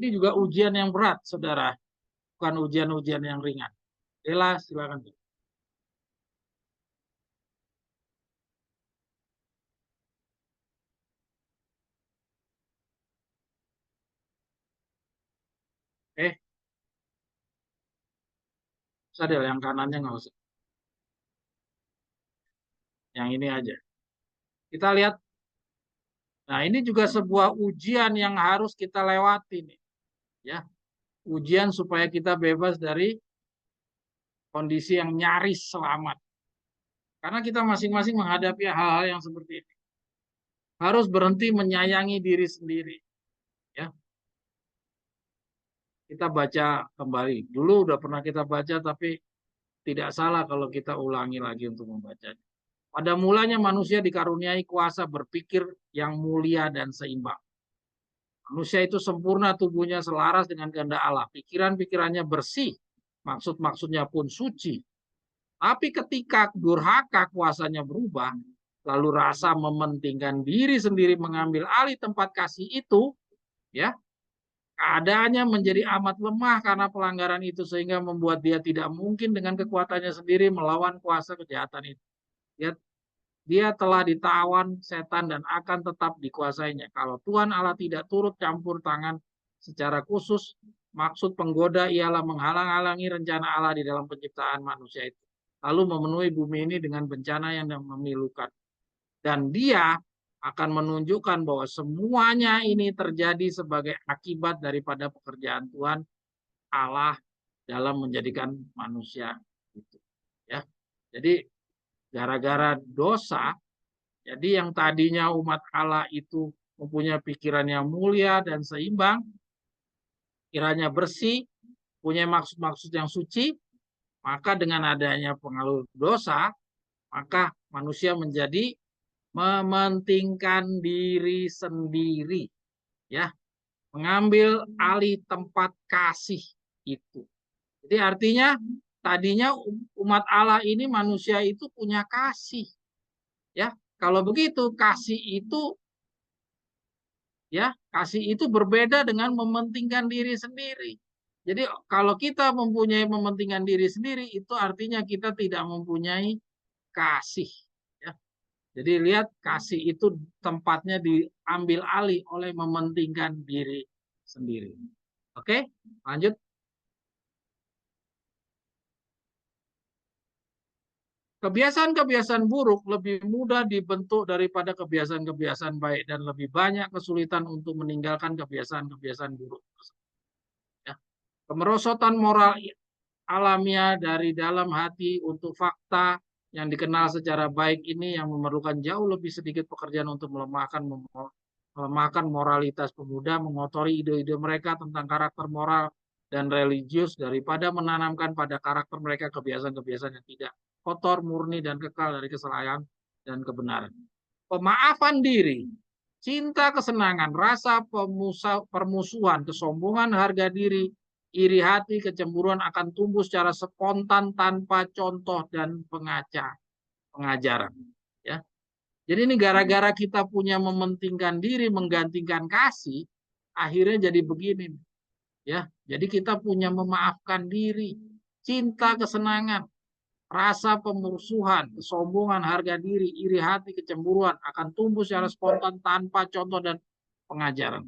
Ini juga ujian yang berat, saudara. Bukan ujian-ujian yang ringan. Dela, silakan. Usah deh, yang kanannya nggak usah. Yang ini aja. Kita lihat. Nah, ini juga sebuah ujian yang harus kita lewati nih. Ya, ujian supaya kita bebas dari kondisi yang nyaris selamat. Karena kita masing-masing menghadapi hal-hal yang seperti ini. Harus berhenti menyayangi diri sendiri. Ya, kita baca kembali. Dulu udah pernah kita baca, tapi tidak salah kalau kita ulangi lagi untuk membacanya. Pada mulanya manusia dikaruniai kuasa berpikir yang mulia dan seimbang. Manusia itu sempurna, tubuhnya selaras dengan kehendak Allah. Pikiran-pikirannya bersih, maksud-maksudnya pun suci. Tapi ketika durhaka kuasanya berubah, lalu rasa mementingkan diri sendiri mengambil alih tempat kasih itu, ya, keadaannya menjadi amat lemah karena pelanggaran itu sehingga membuat dia tidak mungkin dengan kekuatannya sendiri melawan kuasa kejahatan itu. Dia telah ditawan setan dan akan tetap dikuasainya. Kalau Tuhan Allah tidak turut campur tangan secara khusus, maksud penggoda ialah menghalang-halangi rencana Allah di dalam penciptaan manusia itu. Lalu memenuhi bumi ini dengan bencana yang memilukan. Dan dia akan menunjukkan bahwa semuanya ini terjadi sebagai akibat daripada pekerjaan Tuhan Allah dalam menjadikan manusia itu. Ya, jadi gara-gara dosa, jadi yang tadinya umat Allah itu mempunyai pikiran yang mulia dan seimbang, kiranya bersih, punya maksud-maksud yang suci, maka dengan adanya pengaruh dosa, maka manusia menjadi mementingkan diri sendiri, ya, mengambil alih tempat kasih itu. Jadi artinya tadinya umat Allah ini manusia itu punya kasih, ya. Kalau begitu kasih itu, ya, kasih itu berbeda dengan mementingkan diri sendiri. Jadi kalau kita mempunyai mementingkan diri sendiri, itu artinya kita tidak mempunyai kasih. Ya. Jadi lihat, kasih itu tempatnya diambil alih oleh mementingkan diri sendiri. Oke, lanjut. Kebiasaan-kebiasaan buruk lebih mudah dibentuk daripada kebiasaan-kebiasaan baik dan lebih banyak kesulitan untuk meninggalkan kebiasaan-kebiasaan buruk. Ya. Kemerosotan moral alamiah dari dalam hati untuk fakta yang dikenal secara baik ini yang memerlukan jauh lebih sedikit pekerjaan untuk melemahkan moralitas pemuda, mengotori ide-ide mereka tentang karakter moral dan religius daripada menanamkan pada karakter mereka kebiasaan-kebiasaan yang tidak kotor, murni, dan kekal dari kesalahan dan kebenaran. Pemaafan diri, cinta kesenangan, rasa permusuhan, kesombongan, harga diri, iri hati, kecemburuan akan tumbuh secara spontan tanpa contoh dan pengajaran. Ya. Jadi ini gara-gara kita punya mementingkan diri, menggantikan kasih, akhirnya jadi begini. Ya, jadi kita punya memaafkan diri, cinta kesenangan, rasa pemusuhan, kesombongan, harga diri, iri hati, kecemburuan akan tumbuh secara spontan tanpa contoh dan pengajaran.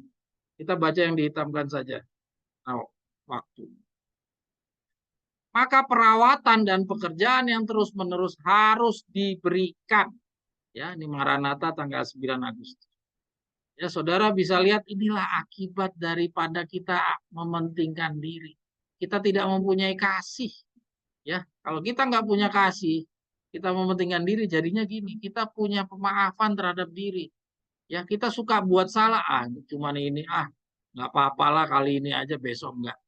Kita baca yang dihitamkan saja. Nah, waktu. Maka perawatan dan pekerjaan yang terus-menerus harus diberikan. Ya, ini Maranatha tanggal 9 Agustus. Ya, saudara bisa lihat inilah akibat daripada kita mementingkan diri. Kita tidak mempunyai kasih. Ya, kalau kita nggak punya kasih, kita mementingkan diri, jadinya gini, kita punya pemaafan terhadap diri. Ya, kita suka buat salah, cuman ini, nggak apa-apalah kali ini aja, besok nggak.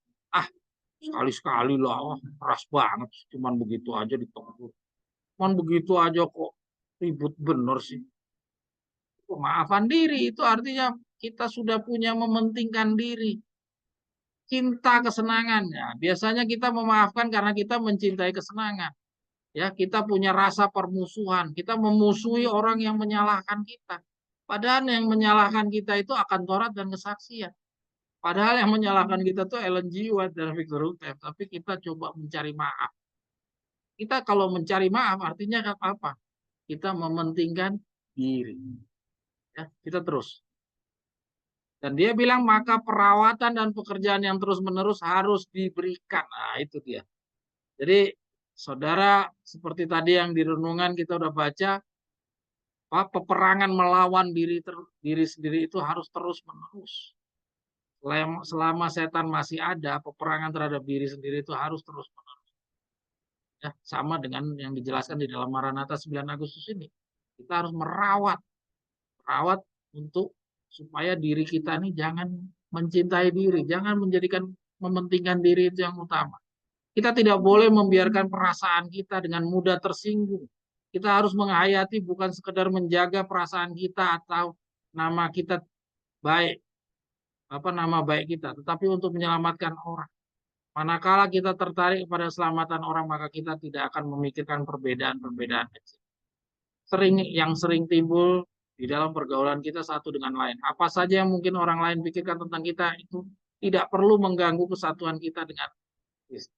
Sekali-sekali lah, keras banget, cuman begitu aja ditegur. Cuman begitu aja kok ribut bener sih. Pemaafan diri itu artinya kita sudah punya mementingkan diri. Cinta kesenangan, ya, biasanya kita memaafkan karena kita mencintai kesenangan. Ya, kita punya rasa permusuhan, kita memusuhi orang yang menyalahkan kita. Padahal yang menyalahkan kita itu akan Taurat dan kesaksian. Padahal yang menyalahkan kita tuh Ellen G. White dan Victor Rutev, tapi kita coba mencari maaf. Kita kalau mencari maaf artinya apa? Kita mementingkan diri. Ya, kita terus. Dan dia bilang maka perawatan dan pekerjaan yang terus-menerus harus diberikan. Nah, itu dia. Jadi, saudara, seperti tadi yang di renungan kita udah baca, peperangan melawan diri sendiri itu harus terus-menerus. Selama setan masih ada, peperangan terhadap diri sendiri itu harus terus-menerus. Ya, sama dengan yang dijelaskan di dalam Maranatha 9 Agustus ini. Kita harus merawat untuk supaya diri kita ini jangan mencintai diri, jangan mementingkan diri itu yang utama. Kita tidak boleh membiarkan perasaan kita dengan mudah tersinggung. Kita harus menghayati bukan sekedar menjaga perasaan kita atau nama kita baik, nama baik kita, tetapi untuk menyelamatkan orang. Manakala kita tertarik kepada keselamatan orang, maka kita tidak akan memikirkan perbedaan-perbedaan kecil. Yang sering timbul di dalam pergaulan kita satu dengan lain. Apa saja yang mungkin orang lain pikirkan tentang kita itu tidak perlu mengganggu kesatuan kita dengan Kristus.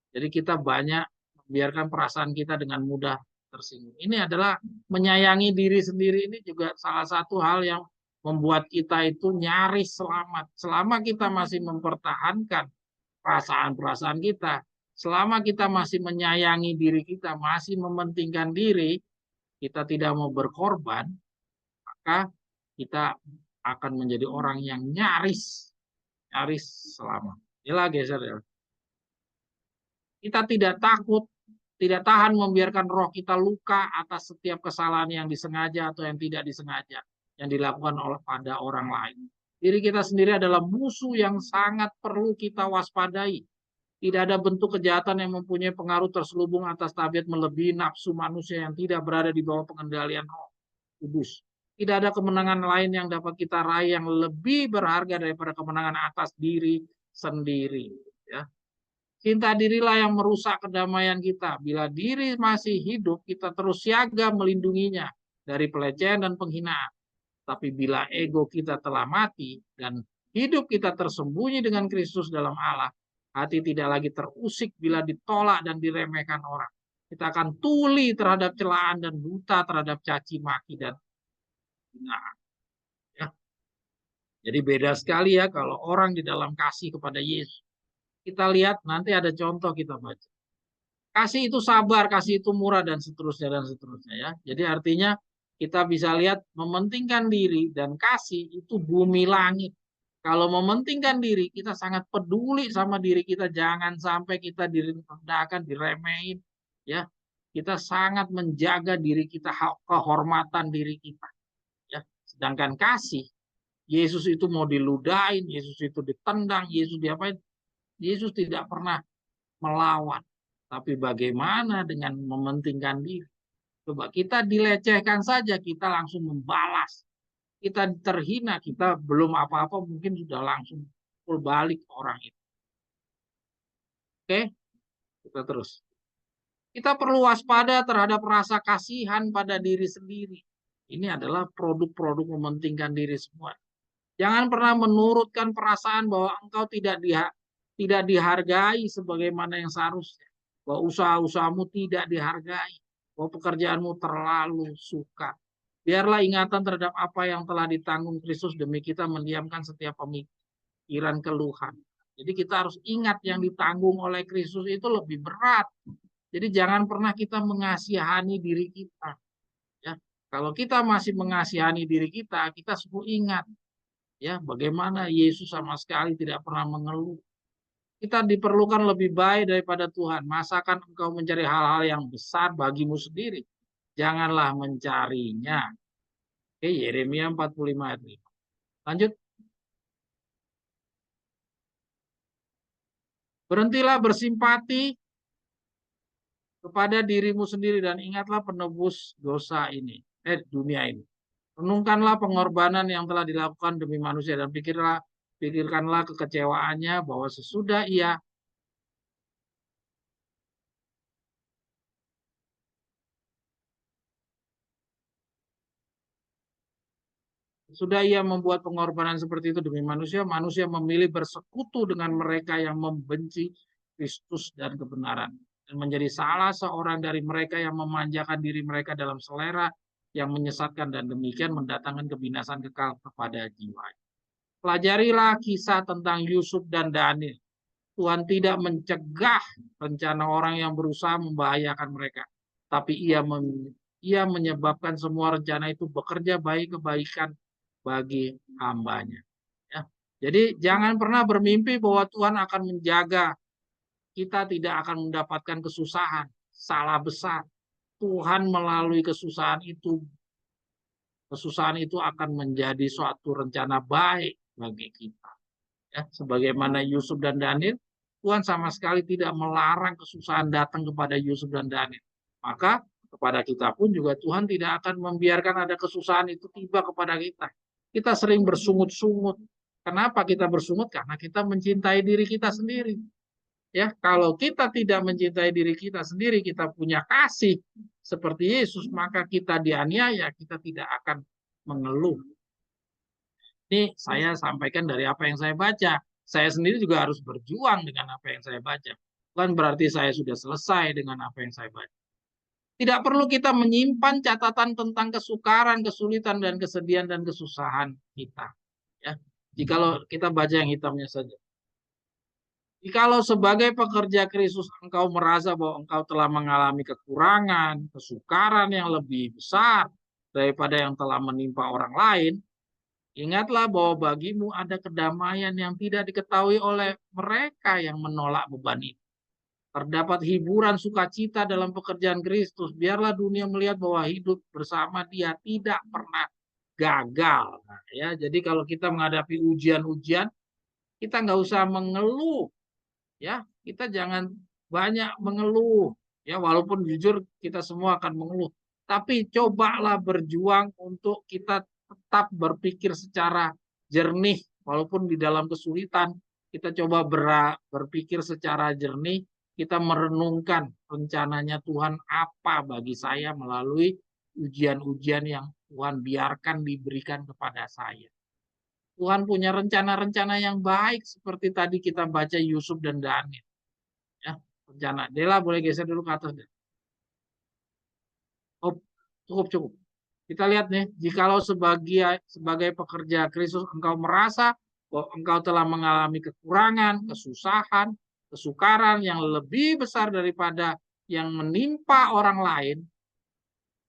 Jadi kita banyak membiarkan perasaan kita dengan mudah tersinggung. Ini adalah menyayangi diri sendiri, ini juga salah satu hal yang membuat kita itu nyaris selamat. Selama kita masih mempertahankan perasaan-perasaan kita, selama kita masih menyayangi diri kita, masih mementingkan diri, kita tidak mau berkorban, maka kita akan menjadi orang yang nyaris selamat. Inilah geser ya. Kita tidak takut, tidak tahan membiarkan roh kita luka atas setiap kesalahan yang disengaja atau yang tidak disengaja yang dilakukan pada orang lain. Diri kita sendiri adalah musuh yang sangat perlu kita waspadai. Tidak ada bentuk kejahatan yang mempunyai pengaruh terselubung atas tabiat melebihi nafsu manusia yang tidak berada di bawah pengendalian Roh Kudus. Tidak ada kemenangan lain yang dapat kita raih yang lebih berharga daripada kemenangan atas diri sendiri. Ya. Cinta dirilah yang merusak kedamaian kita. Bila diri masih hidup, kita terus siaga melindunginya dari pelecehan dan penghinaan. Tapi bila ego kita telah mati dan hidup kita tersembunyi dengan Kristus dalam Allah, hati tidak lagi terusik bila ditolak dan diremehkan orang. Kita akan tuli terhadap celaan dan buta terhadap caci maki dan hinaan. Ya. Jadi beda sekali ya kalau orang di dalam kasih kepada Yesus. Kita lihat nanti ada contoh kita baca. Kasih itu sabar, kasih itu murah dan seterusnya ya. Jadi artinya kita bisa lihat mementingkan diri dan kasih itu bumi langit. Kalau mementingkan diri, kita sangat peduli sama diri kita, jangan sampai kita direndahkan, diremehin, ya. Kita sangat menjaga diri kita, kehormatan diri kita, ya. Sedangkan kasih, Yesus itu mau diludahin, Yesus itu ditendang, Yesus diapain? Yesus tidak pernah melawan. Tapi bagaimana dengan mementingkan diri? Coba kita dilecehkan saja, kita langsung membalas. Kita terhina, kita belum apa-apa, mungkin sudah langsung balik orang itu. Oke, kita terus. Kita perlu waspada terhadap rasa kasihan pada diri sendiri. Ini adalah produk-produk mementingkan diri semua. Jangan pernah menurutkan perasaan bahwa engkau tidak dihargai sebagaimana yang seharusnya. Bahwa usaha-usahamu tidak dihargai. Bahwa pekerjaanmu terlalu suka. Biarlah ingatan terhadap apa yang telah ditanggung Kristus demi kita mendiamkan setiap pemikiran keluhan. Jadi kita harus ingat yang ditanggung oleh Kristus itu lebih berat. Jadi jangan pernah kita mengasihani diri kita. Ya, kalau kita masih mengasihani diri kita, kita perlu ingat ya bagaimana Yesus sama sekali tidak pernah mengeluh. Kita diperlukan lebih baik daripada Tuhan. Masakan engkau mencari hal-hal yang besar bagimu sendiri? Janganlah mencarinya. Oke, Yeremia 45 ayat 5. Lanjut. Berhentilah bersimpati kepada dirimu sendiri dan ingatlah penebus dosa ini, dunia ini. Renungkanlah pengorbanan yang telah dilakukan demi manusia dan pikirkanlah kekecewaannya bahwa sesudah ia Sudah ia membuat pengorbanan seperti itu demi manusia, manusia memilih bersekutu dengan mereka yang membenci Kristus dan kebenaran. Dan menjadi salah seorang dari mereka yang memanjakan diri mereka dalam selera yang menyesatkan dan demikian mendatangkan kebinasan kekal kepada jiwa. Pelajarilah kisah tentang Yusuf dan Daniel. Tuhan tidak mencegah rencana orang yang berusaha membahayakan mereka, tapi ia menyebabkan semua rencana itu bekerja baik kebaikan bagi hambanya. Ya. Jadi jangan pernah bermimpi bahwa Tuhan akan menjaga kita tidak akan mendapatkan kesusahan. Salah besar. Tuhan melalui kesusahan itu akan menjadi suatu rencana baik bagi kita. Ya, sebagaimana Yusuf dan Daniel, Tuhan sama sekali tidak melarang kesusahan datang kepada Yusuf dan Daniel. Maka kepada kita pun juga Tuhan tidak akan membiarkan ada kesusahan itu tiba kepada kita. Kita sering bersungut-sungut. Kenapa kita bersungut? Karena kita mencintai diri kita sendiri. Ya, kalau kita tidak mencintai diri kita sendiri, kita punya kasih seperti Yesus, maka kita dianiaya, kita tidak akan mengeluh. Ini saya sampaikan dari apa yang saya baca. Saya sendiri juga harus berjuang dengan apa yang saya baca. Bukan berarti saya sudah selesai dengan apa yang saya baca. Tidak perlu kita menyimpan catatan tentang kesukaran, kesulitan, dan kesedihan dan kesusahan kita. Ya, jikalau kita baca yang hitamnya saja. Jikalau sebagai pekerja Kristus engkau merasa bahwa engkau telah mengalami kekurangan, kesukaran yang lebih besar daripada yang telah menimpa orang lain, ingatlah bahwa bagimu ada kedamaian yang tidak diketahui oleh mereka yang menolak beban itu. Terdapat hiburan sukacita dalam pekerjaan Kristus. Biarlah dunia melihat bahwa hidup bersama Dia tidak pernah gagal. Nah, ya, jadi kalau kita menghadapi ujian-ujian, kita nggak usah mengeluh, ya. Kita jangan banyak mengeluh, ya. Walaupun jujur kita semua akan mengeluh, tapi cobalah berjuang untuk kita tetap berpikir secara jernih, walaupun di dalam kesulitan kita coba berpikir secara jernih, kita merenungkan rencananya Tuhan apa bagi saya melalui ujian-ujian yang Tuhan biarkan diberikan kepada saya. Tuhan punya rencana-rencana yang baik seperti tadi kita baca Yusuf dan Daniel. Ya, rencana. Dela boleh geser dulu ke atas. Oh, cukup. Kita lihat nih, jikalau sebagai pekerja Kristus engkau merasa bahwa engkau telah mengalami kekurangan, kesusahan, kesukaran yang lebih besar daripada yang menimpa orang lain,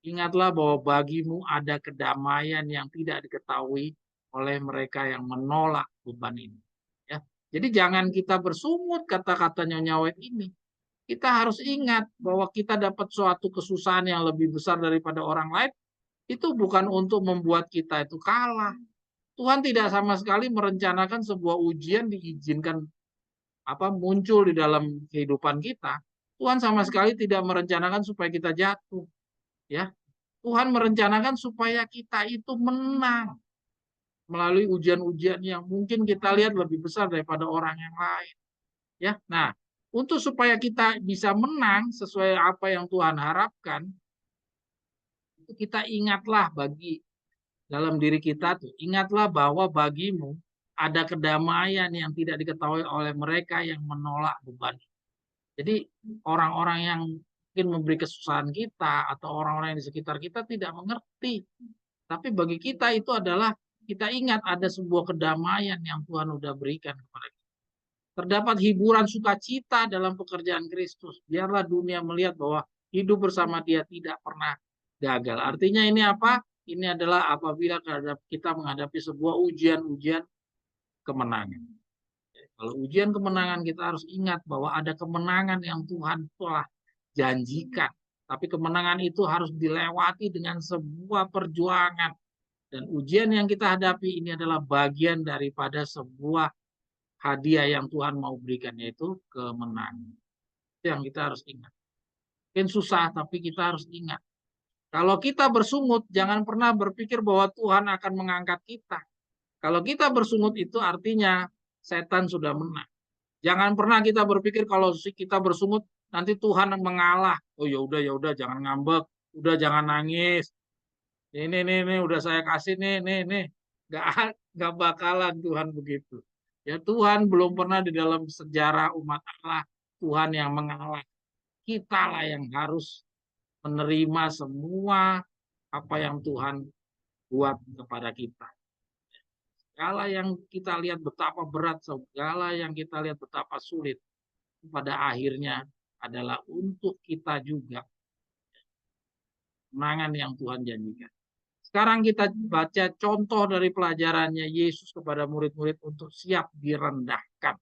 ingatlah bahwa bagimu ada kedamaian yang tidak diketahui oleh mereka yang menolak beban ini. Ya. Jadi jangan kita bersungut kata-kata Nyonya White ini. Kita harus ingat bahwa kita dapat suatu kesusahan yang lebih besar daripada orang lain, itu bukan untuk membuat kita itu kalah. Tuhan tidak sama sekali merencanakan sebuah ujian diizinkan muncul di dalam kehidupan kita. Tuhan sama sekali tidak merencanakan supaya kita jatuh, ya. Tuhan merencanakan supaya kita itu menang melalui ujian-ujian yang mungkin kita lihat lebih besar daripada orang yang lain. Ya, nah, untuk supaya kita bisa menang sesuai apa yang Tuhan harapkan, itu kita ingatlah dalam diri kita tuh, ingatlah bahwa bagimu ada kedamaian yang tidak diketahui oleh mereka yang menolak beban. Jadi orang-orang yang mungkin memberi kesusahan kita atau orang-orang yang di sekitar kita tidak mengerti. Tapi bagi kita itu adalah kita ingat ada sebuah kedamaian yang Tuhan sudah berikan kepada kita. Terdapat hiburan sukacita dalam pekerjaan Kristus. Biarlah dunia melihat bahwa hidup bersama Dia tidak pernah gagal. Artinya ini apa? Ini adalah apabila kita menghadapi sebuah ujian-ujian kemenangan. Kalau ujian kemenangan kita harus ingat bahwa ada kemenangan yang Tuhan telah janjikan. Tapi kemenangan itu harus dilewati dengan sebuah perjuangan. Dan ujian yang kita hadapi ini adalah bagian daripada sebuah hadiah yang Tuhan mau berikan, yaitu kemenangan. Itu yang kita harus ingat. Mungkin susah, tapi kita harus ingat. Kalau kita bersungut, jangan pernah berpikir bahwa Tuhan akan mengangkat kita. Kalau kita bersungut itu artinya setan sudah menang. Jangan pernah kita berpikir kalau kita bersungut nanti Tuhan mengalah. Oh ya udah jangan ngambek, udah jangan nangis. Ini udah saya kasih nih. Nggak bakalan Tuhan begitu. Ya Tuhan belum pernah di dalam sejarah umat Allah Tuhan yang mengalah. Kita lah yang harus menerima semua apa yang Tuhan buat kepada kita. Segala yang kita lihat betapa berat, segala yang kita lihat betapa sulit, pada akhirnya adalah untuk kita juga kemenangan yang Tuhan janjikan. Sekarang kita baca contoh dari pelajarannya Yesus kepada murid-murid untuk siap direndahkan.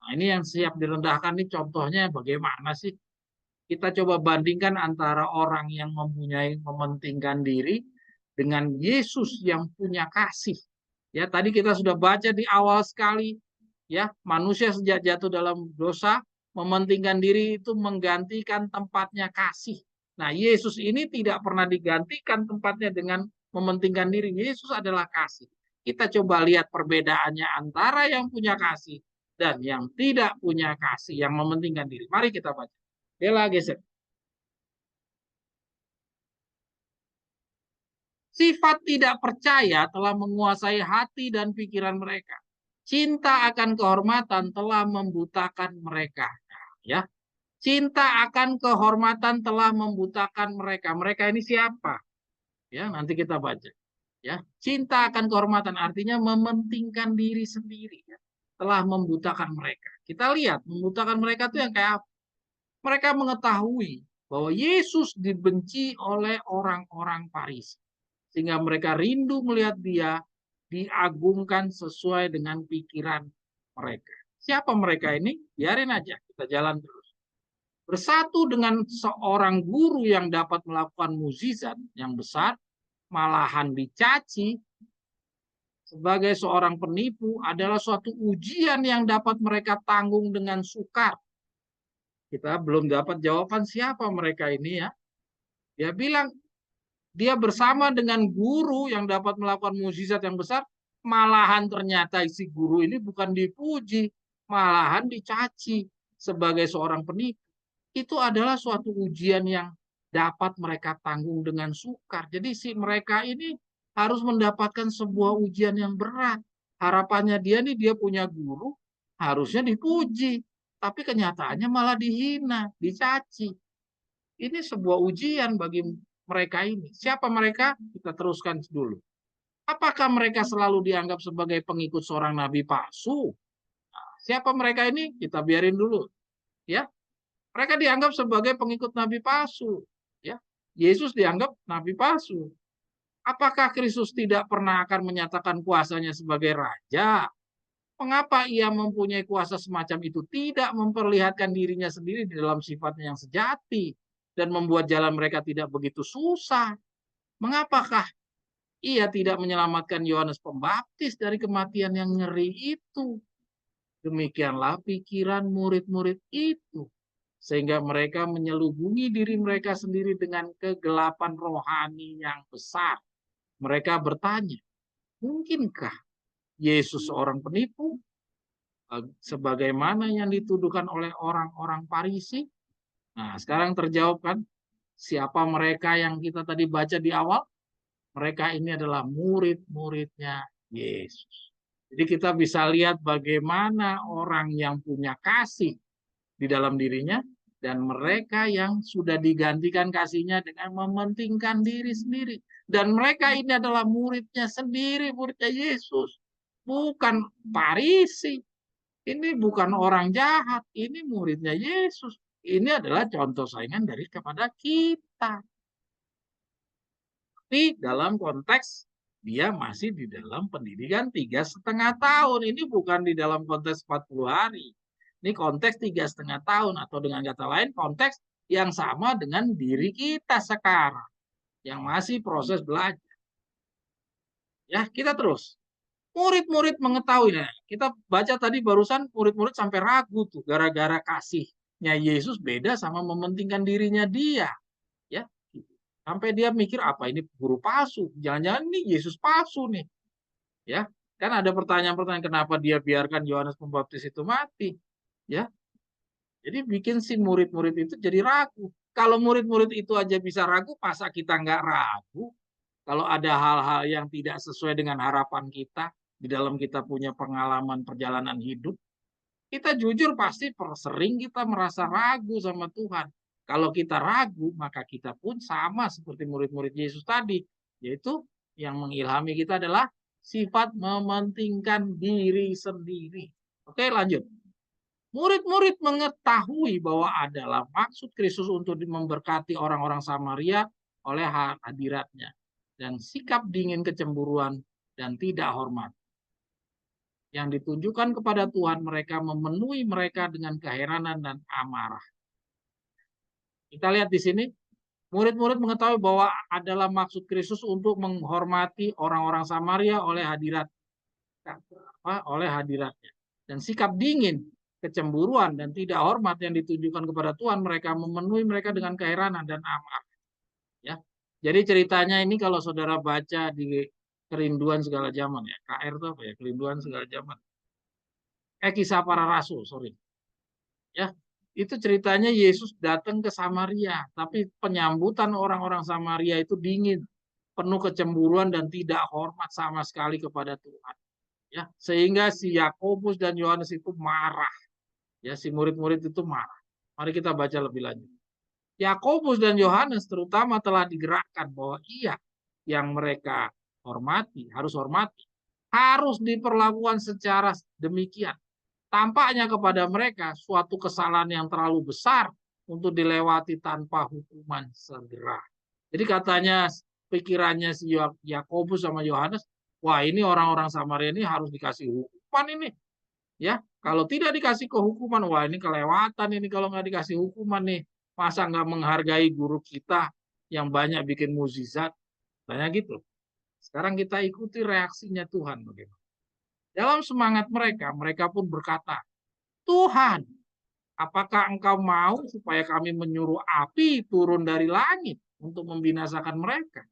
Nah, ini yang siap direndahkan ini contohnya bagaimana sih? Kita coba bandingkan antara orang yang mempunyai mementingkan diri dengan Yesus yang punya kasih. Ya, tadi kita sudah baca di awal sekali, ya, manusia sejak jatuh dalam dosa mementingkan diri itu menggantikan tempatnya kasih. Nah, Yesus ini tidak pernah digantikan tempatnya dengan mementingkan diri. Yesus adalah kasih. Kita coba lihat perbedaannya antara yang punya kasih dan yang tidak punya kasih, yang mementingkan diri. Mari kita baca. Bella geser. Sifat tidak percaya telah menguasai hati dan pikiran mereka. Cinta akan kehormatan telah membutakan mereka. Ya, cinta akan kehormatan telah membutakan mereka. Mereka ini siapa? Ya, nanti kita baca. Ya, cinta akan kehormatan artinya mementingkan diri sendiri. Ya, telah membutakan mereka. Kita lihat membutakan mereka itu yang kayak apa? Mereka mengetahui bahwa Yesus dibenci oleh orang-orang Farisi. Sehingga mereka rindu melihat dia diagungkan sesuai dengan pikiran mereka. Siapa mereka ini? Biarin aja, kita jalan terus. Bersatu dengan seorang guru yang dapat melakukan mukjizat yang besar, malahan dicaci sebagai seorang penipu adalah suatu ujian yang dapat mereka tanggung dengan sukar. Kita belum dapat jawaban siapa mereka ini ya. Dia bilang dia bersama dengan guru yang dapat melakukan mukjizat yang besar, malahan ternyata si guru ini bukan dipuji, malahan dicaci sebagai seorang penipu. Itu adalah suatu ujian yang dapat mereka tanggung dengan sukar. Jadi si mereka ini harus mendapatkan sebuah ujian yang berat. Harapannya dia nih dia punya guru, harusnya dipuji. Tapi kenyataannya malah dihina, dicaci. Ini sebuah ujian bagi mereka ini. Siapa mereka? Kita teruskan dulu. Apakah mereka selalu dianggap sebagai pengikut seorang nabi palsu? Siapa mereka ini? Kita biarin dulu. Ya, mereka dianggap sebagai pengikut nabi palsu. Ya, Yesus dianggap nabi palsu. Apakah Kristus tidak pernah akan menyatakan kuasanya sebagai raja? Mengapa ia mempunyai kuasa semacam itu tidak memperlihatkan dirinya sendiri di dalam sifatnya yang sejati dan membuat jalan mereka tidak begitu susah? Mengapakah ia tidak menyelamatkan Yohanes Pembaptis dari kematian yang ngeri itu? Demikianlah pikiran murid-murid itu, sehingga mereka menyelubungi diri mereka sendiri dengan kegelapan rohani yang besar. Mereka bertanya, mungkinkah Yesus seorang penipu? Sebagaimana yang dituduhkan oleh orang-orang Farisi? Nah, sekarang terjawab kan, siapa mereka yang kita tadi baca di awal? Mereka ini adalah murid-muridnya Yesus. Jadi kita bisa lihat bagaimana orang yang punya kasih di dalam dirinya dan mereka yang sudah digantikan kasihnya dengan mementingkan diri sendiri. Dan mereka ini adalah muridnya sendiri, muridnya Yesus. Bukan Farisi. Ini bukan orang jahat. Ini muridnya Yesus. Ini adalah contoh saingan dari kepada kita. Tapi dalam konteks dia masih di dalam pendidikan 3,5 tahun. Ini bukan di dalam konteks 40 hari. Ini konteks 3,5 tahun atau dengan kata lain konteks yang sama dengan diri kita sekarang yang masih proses belajar. Ya, kita terus. Murid-murid mengetahui. Nah, kita baca tadi barusan murid-murid sampai ragu tuh gara-gara kasihnya Yesus beda sama mementingkan dirinya dia. Ya, sampai dia mikir apa ini guru palsu, jangan-jangan ini Yesus palsu nih, ya kan ada pertanyaan-pertanyaan kenapa dia biarkan Yohanes Pembaptis itu mati, ya jadi bikin si murid-murid itu jadi ragu. Kalau murid-murid itu aja bisa ragu, masa kita nggak ragu? Kalau ada hal-hal yang tidak sesuai dengan harapan kita, di dalam kita punya pengalaman perjalanan hidup, kita jujur pasti sering kita merasa ragu sama Tuhan. Kalau kita ragu, maka kita pun sama seperti murid-murid Yesus tadi, yaitu yang mengilhami kita adalah sifat mementingkan diri sendiri. Oke, lanjut. Murid-murid mengetahui bahwa adalah maksud Kristus untuk memberkati orang-orang Samaria oleh hadiratnya. Dan sikap dingin kecemburuan dan tidak hormat yang ditunjukkan kepada Tuhan, mereka memenuhi mereka dengan keheranan dan amarah. Kita lihat di sini, murid-murid mengetahui bahwa adalah maksud Kristus untuk menghormati orang-orang Samaria oleh hadiratnya. Dan sikap dingin, kecemburuan, dan tidak hormat yang ditunjukkan kepada Tuhan, mereka memenuhi mereka dengan keheranan dan amarah. Ya, jadi ceritanya ini kalau saudara baca di Kerinduan Segala Zaman, ya, KR itu apa ya? Kerinduan Segala Zaman. Kisah Para Rasul, sorry. Ya, itu ceritanya Yesus datang ke Samaria, tapi penyambutan orang-orang Samaria itu dingin, penuh kecemburuan dan tidak hormat sama sekali kepada Tuhan. Ya, sehingga si Yakobus dan Yohanes itu marah. Ya, si murid-murid itu marah. Mari kita baca lebih lanjut. Yakobus dan Yohanes terutama telah digerakkan bahwa yang mereka harus diperlakukan secara demikian. Tampaknya kepada mereka suatu kesalahan yang terlalu besar untuk dilewati tanpa hukuman segera. Jadi katanya pikirannya si Yakobus sama Yohanes, wah ini orang-orang Samaria ini harus dikasih hukuman ini. Ya, kalau tidak dikasih kehukuman, wah ini kelewatan ini kalau nggak dikasih hukuman nih. Masa nggak menghargai guru kita yang banyak bikin mukjizat? Tanya gitu. Sekarang kita ikuti reaksinya Tuhan bagaimana. Dalam semangat mereka, mereka pun berkata, Tuhan, apakah engkau mau supaya kami menyuruh api turun dari langit untuk membinasakan mereka?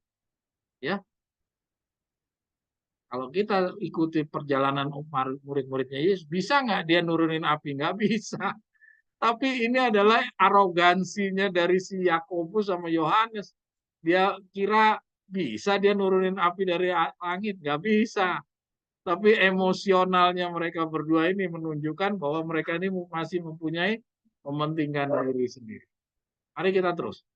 Ya, kalau kita ikuti perjalanan murid-muridnya Yesus, bisa nggak dia nurunin api? Nggak bisa. Tapi ini adalah arogansinya dari si Yakobus sama Yohanes. Dia kira bisa dia nurunin api dari langit? Nggak bisa. Tapi emosionalnya mereka berdua ini menunjukkan bahwa mereka ini masih mempunyai mementingkan diri sendiri. Mari kita terus.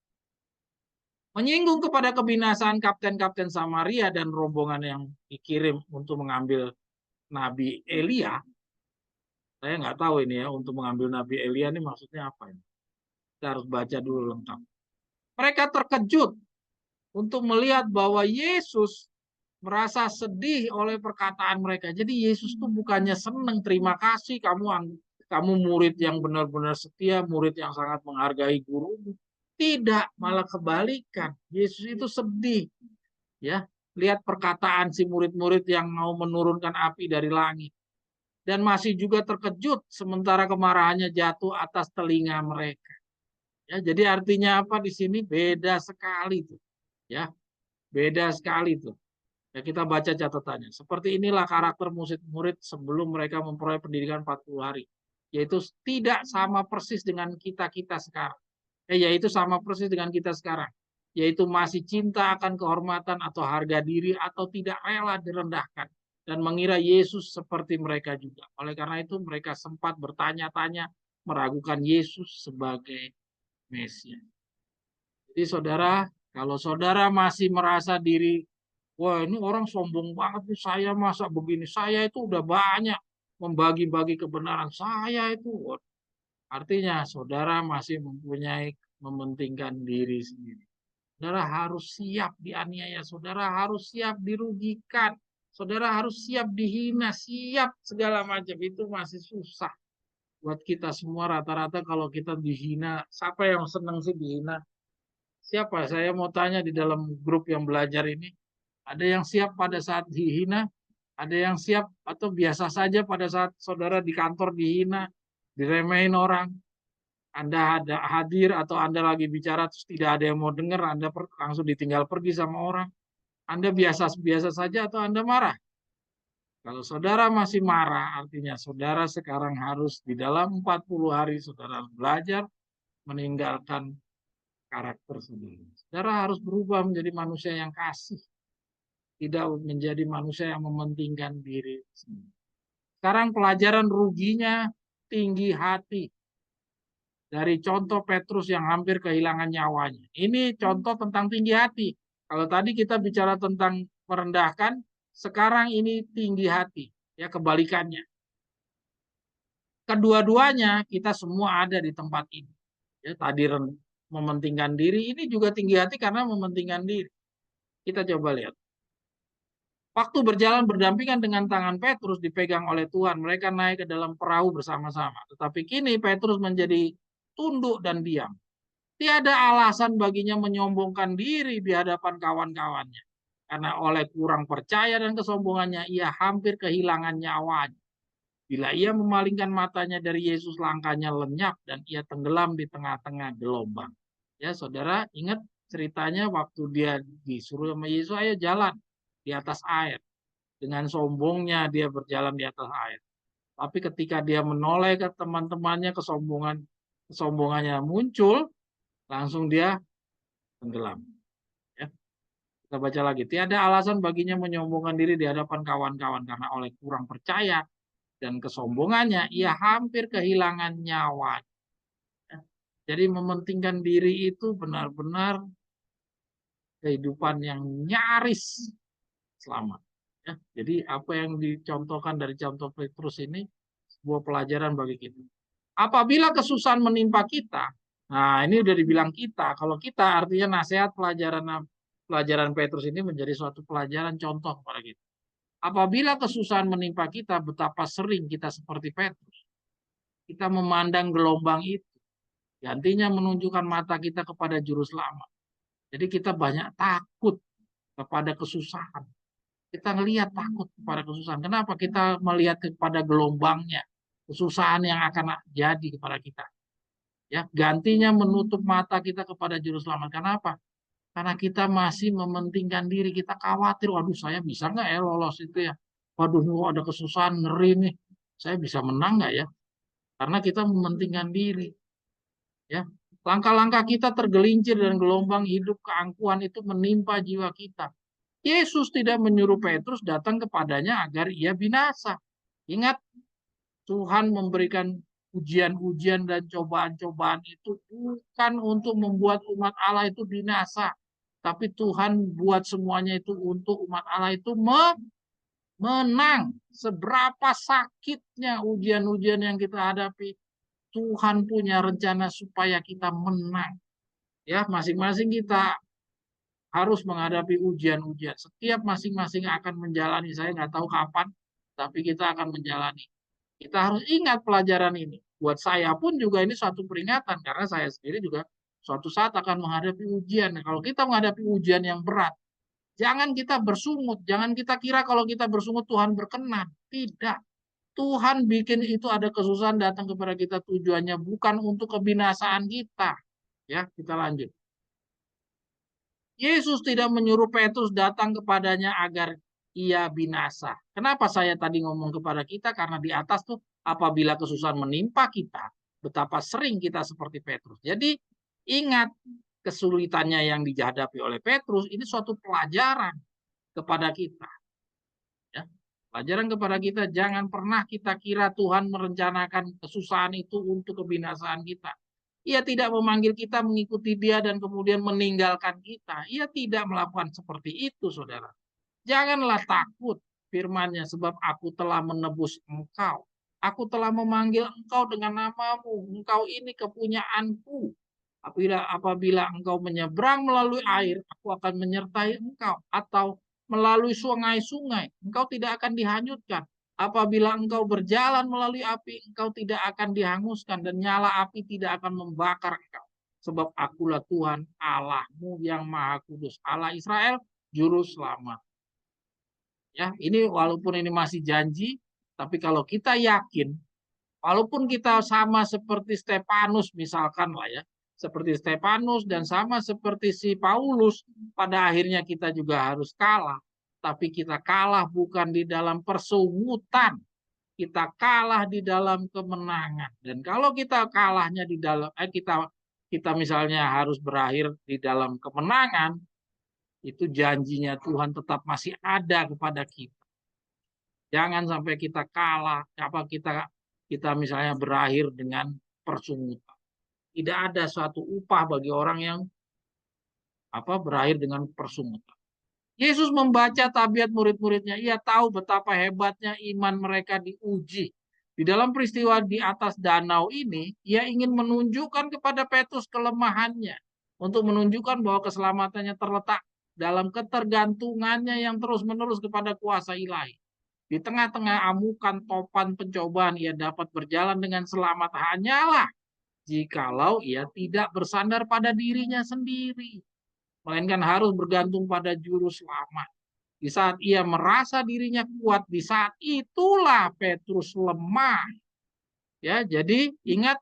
Menyinggung kepada kebinasaan kapten-kapten Samaria dan rombongan yang dikirim untuk mengambil Nabi Elia. Saya nggak tahu ini ya, untuk mengambil Nabi Elia ini maksudnya apa ini. Kita harus baca dulu lengkap. Mereka terkejut untuk melihat bahwa Yesus merasa sedih oleh perkataan mereka. Jadi Yesus tuh bukannya senang, terima kasih kamu murid yang benar-benar setia, murid yang sangat menghargai gurumu. Tidak, malah kebalikan. Yesus itu sedih. Ya, lihat perkataan si murid-murid yang mau menurunkan api dari langit. Dan masih juga terkejut sementara kemarahannya jatuh atas telinga mereka. Ya, jadi artinya apa di sini? Beda sekali tuh. Ya, beda sekali tuh. Ya, kita baca catatannya. Seperti inilah karakter murid-murid sebelum mereka memperoleh pendidikan 40 hari. Yaitu tidak sama persis dengan kita-kita sekarang. Yaitu sama persis dengan kita sekarang. Yaitu masih cinta akan kehormatan atau harga diri atau tidak rela direndahkan. Dan mengira Yesus seperti mereka juga. Oleh karena itu mereka sempat bertanya-tanya meragukan Yesus sebagai Mesias. Jadi saudara, kalau saudara masih merasa diri, wah ini orang sombong banget nih, saya masa begini, saya itu udah banyak membagi-bagi kebenaran, saya itu. Artinya saudara masih mempunyai mementingkan diri sendiri. Saudara harus siap dianiaya, saudara harus siap dirugikan, saudara harus siap dihina, siap segala macam. Itu masih susah buat kita semua. Rata-rata kalau kita dihina, siapa yang senang sih dihina? Siapa? Saya mau tanya di dalam grup yang belajar ini. Ada yang siap pada saat dihina? Ada yang siap atau biasa saja pada saat saudara di kantor dihina, diremehin orang? Anda ada hadir atau Anda lagi bicara terus tidak ada yang mau dengar, Anda langsung ditinggal pergi sama orang. Anda biasa-biasa saja atau Anda marah? Kalau saudara masih marah, artinya saudara sekarang harus di dalam 40 hari saudara belajar meninggalkan karakter sendiri. Saudara harus berubah menjadi manusia yang kasih. tidak menjadi manusia yang mementingkan diri. Sekarang pelajaran ruginya tinggi hati. Dari contoh Petrus yang hampir kehilangan nyawanya. Ini contoh tentang tinggi hati. Kalau tadi kita bicara tentang merendahkan, sekarang ini tinggi hati. Ya, kebalikannya. Kedua-duanya kita semua ada di tempat ini. Ya, tadi mementingkan diri, ini juga tinggi hati karena mementingkan diri. Kita coba lihat. Waktu berjalan berdampingan dengan tangan Petrus dipegang oleh Tuhan, mereka naik ke dalam perahu bersama-sama. Tetapi kini Petrus menjadi tunduk dan diam. Tiada alasan baginya menyombongkan diri di hadapan kawan-kawannya. Karena oleh kurang percaya dan kesombongannya, ia hampir kehilangan nyawanya. Bila ia memalingkan matanya dari Yesus, langkahnya lenyap dan ia tenggelam di tengah-tengah gelombang. Ya, saudara, ingat ceritanya waktu dia disuruh sama Yesus, ayo jalan di atas air. Dengan sombongnya dia berjalan di atas air. Tapi ketika dia menoleh ke teman-temannya, kesombongannya muncul, langsung dia tenggelam. Ya. Kita baca lagi. Tiada alasan baginya menyombongkan diri di hadapan kawan-kawan karena oleh kurang percaya dan kesombongannya ia hampir kehilangan nyawa. Ya. Jadi mementingkan diri itu benar-benar kehidupan yang nyaris selamat. Ya. Jadi apa yang dicontohkan dari contoh Petrus ini sebuah pelajaran bagi kita. Apabila kesusahan menimpa kita, nah ini udah dibilang kita, kalau kita artinya nasihat pelajaran Petrus ini menjadi suatu pelajaran contoh kepada kita. Apabila kesusahan menimpa kita, betapa sering kita seperti Petrus. Kita memandang gelombang itu, gantinya menunjukkan mata kita kepada juru selamat. Jadi kita banyak takut kepada kesusahan. Kita ngelihat takut kepada kesusahan. Kenapa? Kita melihat kepada gelombangnya, kesusahan yang akan jadi kepada kita. Ya, gantinya menutup mata kita kepada juru selamat. Kenapa? Karena kita masih mementingkan diri, kita khawatir, waduh saya bisa nggak ya lolos itu ya? Waduh, ada kesusahan, ngeri nih. Saya bisa menang nggak ya? Karena kita mementingkan diri. Ya, langkah-langkah kita tergelincir dan gelombang hidup keangkuhan itu menimpa jiwa kita. Yesus tidak menyuruh Petrus datang kepadanya agar ia binasa. Ingat, Tuhan memberikan ujian-ujian dan cobaan-cobaan itu bukan untuk membuat umat Allah itu binasa. Tapi Tuhan buat semuanya itu untuk umat Allah itu menang. Seberapa sakitnya ujian-ujian yang kita hadapi, Tuhan punya rencana supaya kita menang. Ya, masing-masing kita harus menghadapi ujian-ujian. Setiap masing-masing akan menjalani, saya nggak tahu kapan, tapi kita akan menjalani. Kita harus ingat pelajaran ini. Buat saya pun juga ini suatu peringatan, karena saya sendiri juga suatu saat akan menghadapi ujian. Nah, kalau kita menghadapi ujian yang berat, jangan kita bersungut, jangan kita kira kalau kita bersungut Tuhan berkenan. Tidak. Tuhan bikin itu ada kesusahan datang kepada kita, tujuannya bukan untuk kebinasaan kita. Ya, kita lanjut. Yesus tidak menyuruh Petrus datang kepadanya agar ia binasa. Kenapa saya tadi ngomong kepada kita? Karena di atas tuh apabila kesusahan menimpa kita, betapa sering kita seperti Petrus. Jadi ingat kesulitannya yang dihadapi oleh Petrus ini suatu pelajaran kepada kita. Ya. Pelajaran kepada kita, jangan pernah kita kira Tuhan merencanakan kesusahan itu untuk kebinasaan kita. Ia tidak memanggil kita mengikuti dia dan kemudian meninggalkan kita. Ia tidak melakukan seperti itu, saudara. Janganlah takut firman-Nya, sebab aku telah menebus engkau. Aku telah memanggil engkau dengan namamu. Engkau ini kepunyaanku. Apabila engkau menyeberang melalui air, aku akan menyertai engkau. Atau melalui sungai-sungai, engkau tidak akan dihanyutkan. Apabila engkau berjalan melalui api, engkau tidak akan dihanguskan dan nyala api tidak akan membakar engkau. Sebab akulah Tuhan Allahmu yang Maha Kudus, Allah Israel, Juru Selamat. Ya, ini walaupun ini masih janji, tapi kalau kita yakin, walaupun kita sama seperti Stefanus misalkan lah ya, seperti Stefanus dan sama seperti si Paulus, pada akhirnya kita juga harus kalah. Tapi kita kalah bukan di dalam persungutan, kita kalah di dalam kemenangan. Dan kalau kita kalahnya di dalam kita misalnya harus berakhir di dalam kemenangan, itu janjinya Tuhan tetap masih ada kepada kita. Jangan sampai kita kalah, kita misalnya berakhir dengan persungutan. Tidak ada suatu upah bagi orang yang berakhir dengan persungutan. Yesus membaca tabiat murid-muridnya. Ia tahu betapa hebatnya iman mereka diuji. Di dalam peristiwa di atas danau ini, ia ingin menunjukkan kepada Petrus kelemahannya. Untuk menunjukkan bahwa keselamatannya terletak dalam ketergantungannya yang terus-menerus kepada kuasa ilahi. Di tengah-tengah amukan topan pencobaan, ia dapat berjalan dengan selamat hanyalah jikalau ia tidak bersandar pada dirinya sendiri, melainkan harus bergantung pada juru selamat. Di saat ia merasa dirinya kuat, di saat itulah Petrus lemah. Ya, jadi ingat,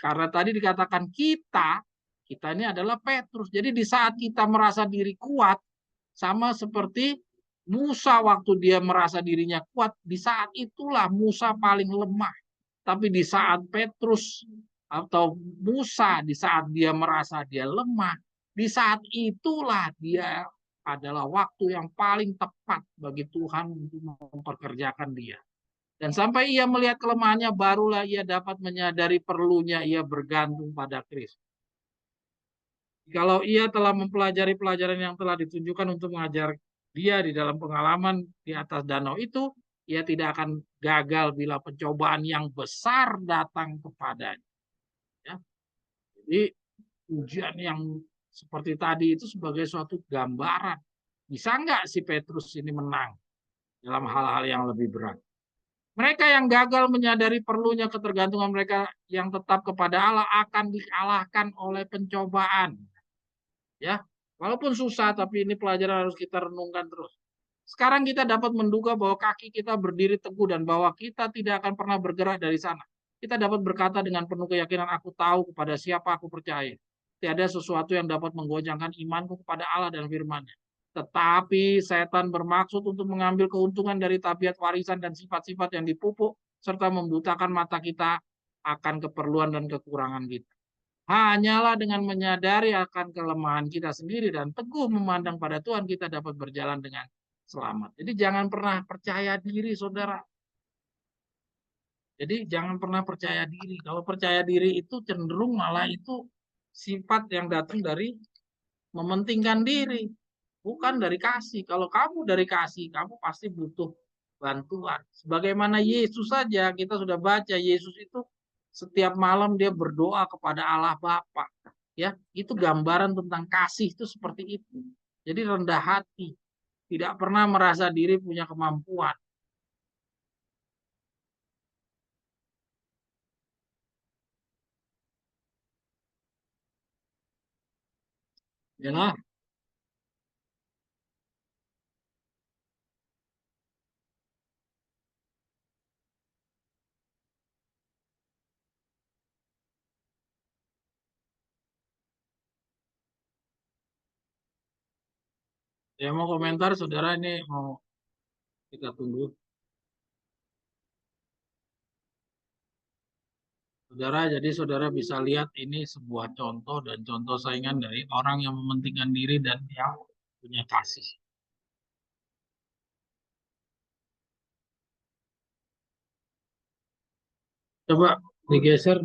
karena tadi dikatakan kita ini adalah Petrus. Jadi di saat kita merasa diri kuat, sama seperti Musa waktu dia merasa dirinya kuat, di saat itulah Musa paling lemah. Tapi di saat Petrus atau Musa, di saat dia merasa dia lemah, di saat itulah dia adalah waktu yang paling tepat bagi Tuhan untuk memperkerjakan dia. Dan sampai ia melihat kelemahannya, barulah ia dapat menyadari perlunya ia bergantung pada Kristus. Kalau ia telah mempelajari pelajaran yang telah ditunjukkan untuk mengajar dia di dalam pengalaman di atas danau itu, ia tidak akan gagal bila pencobaan yang besar datang kepadanya. Ya. Jadi ujian yang seperti tadi itu sebagai suatu gambaran. Bisa nggak si Petrus ini menang dalam hal-hal yang lebih berat? Mereka yang gagal menyadari perlunya ketergantungan mereka yang tetap kepada Allah akan dikalahkan oleh pencobaan. Ya, walaupun susah, tapi ini pelajaran harus kita renungkan terus. Sekarang kita dapat menduga bahwa kaki kita berdiri teguh dan bahwa kita tidak akan pernah bergerak dari sana. Kita dapat berkata dengan penuh keyakinan, aku tahu kepada siapa aku percaya. Tiada sesuatu yang dapat menggoncangkan imanku kepada Allah dan firman-Nya. Tetapi setan bermaksud untuk mengambil keuntungan dari tabiat warisan dan sifat-sifat yang dipupuk, serta membutakan mata kita akan keperluan dan kekurangan kita. Hanyalah dengan menyadari akan kelemahan kita sendiri dan teguh memandang pada Tuhan, kita dapat berjalan dengan selamat. Jadi jangan pernah percaya diri, saudara. Jadi jangan pernah percaya diri. Kalau percaya diri itu cenderung malah itu sifat yang datang dari mementingkan diri, bukan dari kasih. Kalau kamu dari kasih, kamu pasti butuh bantuan. Sebagaimana Yesus saja, kita sudah baca, Yesus itu setiap malam dia berdoa kepada Allah Bapa. Ya, itu gambaran tentang kasih itu seperti itu. Jadi rendah hati, tidak pernah merasa diri punya kemampuan. Ya, saya mau komentar, saudara, ini mau kita tunggu. Saudara, jadi saudara bisa lihat ini sebuah contoh dan contoh saingan dari orang yang mementingkan diri dan yang punya kasih. Coba digeser.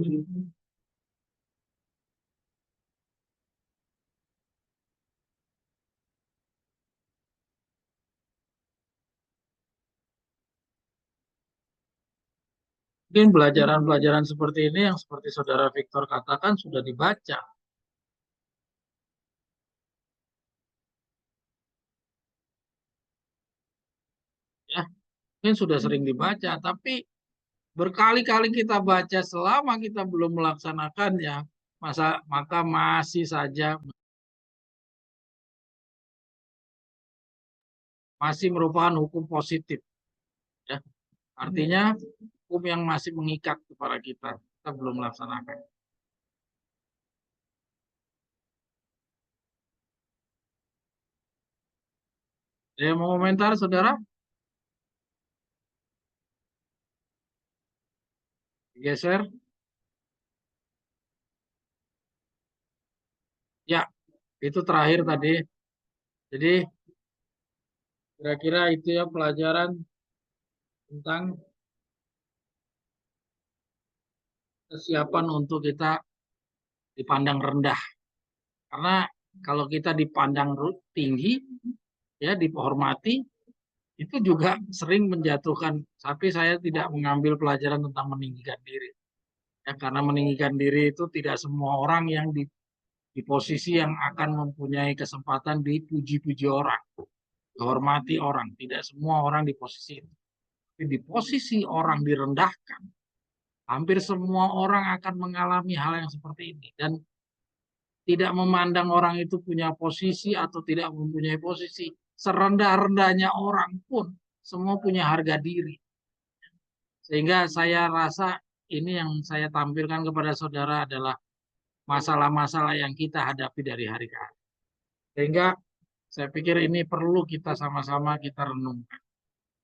Mungkin pelajaran-pelajaran seperti ini yang seperti saudara Victor katakan sudah dibaca. Ya, mungkin sudah sering dibaca, tapi berkali-kali kita baca selama kita belum melaksanakannya, maka masih saja masih merupakan hukum positif. Ya. Artinya hukum yang masih mengikat kepada kita belum melaksanakan. Ada yang mau komentar, saudara? Geser. Ya, itu terakhir tadi. Jadi kira-kira itu ya pelajaran tentang kesiapan untuk kita dipandang rendah. Karena kalau kita dipandang tinggi, ya dihormati, itu juga sering menjatuhkan. Tapi saya tidak mengambil pelajaran tentang meninggikan diri. Ya, karena meninggikan diri itu tidak semua orang yang di posisi yang akan mempunyai kesempatan dipuji-puji orang, dihormati orang. Tidak semua orang di posisi itu. Tapi di posisi orang direndahkan, hampir semua orang akan mengalami hal yang seperti ini. Dan tidak memandang orang itu punya posisi atau tidak mempunyai posisi. Serendah-rendahnya orang pun semua punya harga diri. Sehingga saya rasa ini yang saya tampilkan kepada saudara adalah masalah-masalah yang kita hadapi dari hari ke hari. Sehingga saya pikir ini perlu kita sama-sama kita renungkan.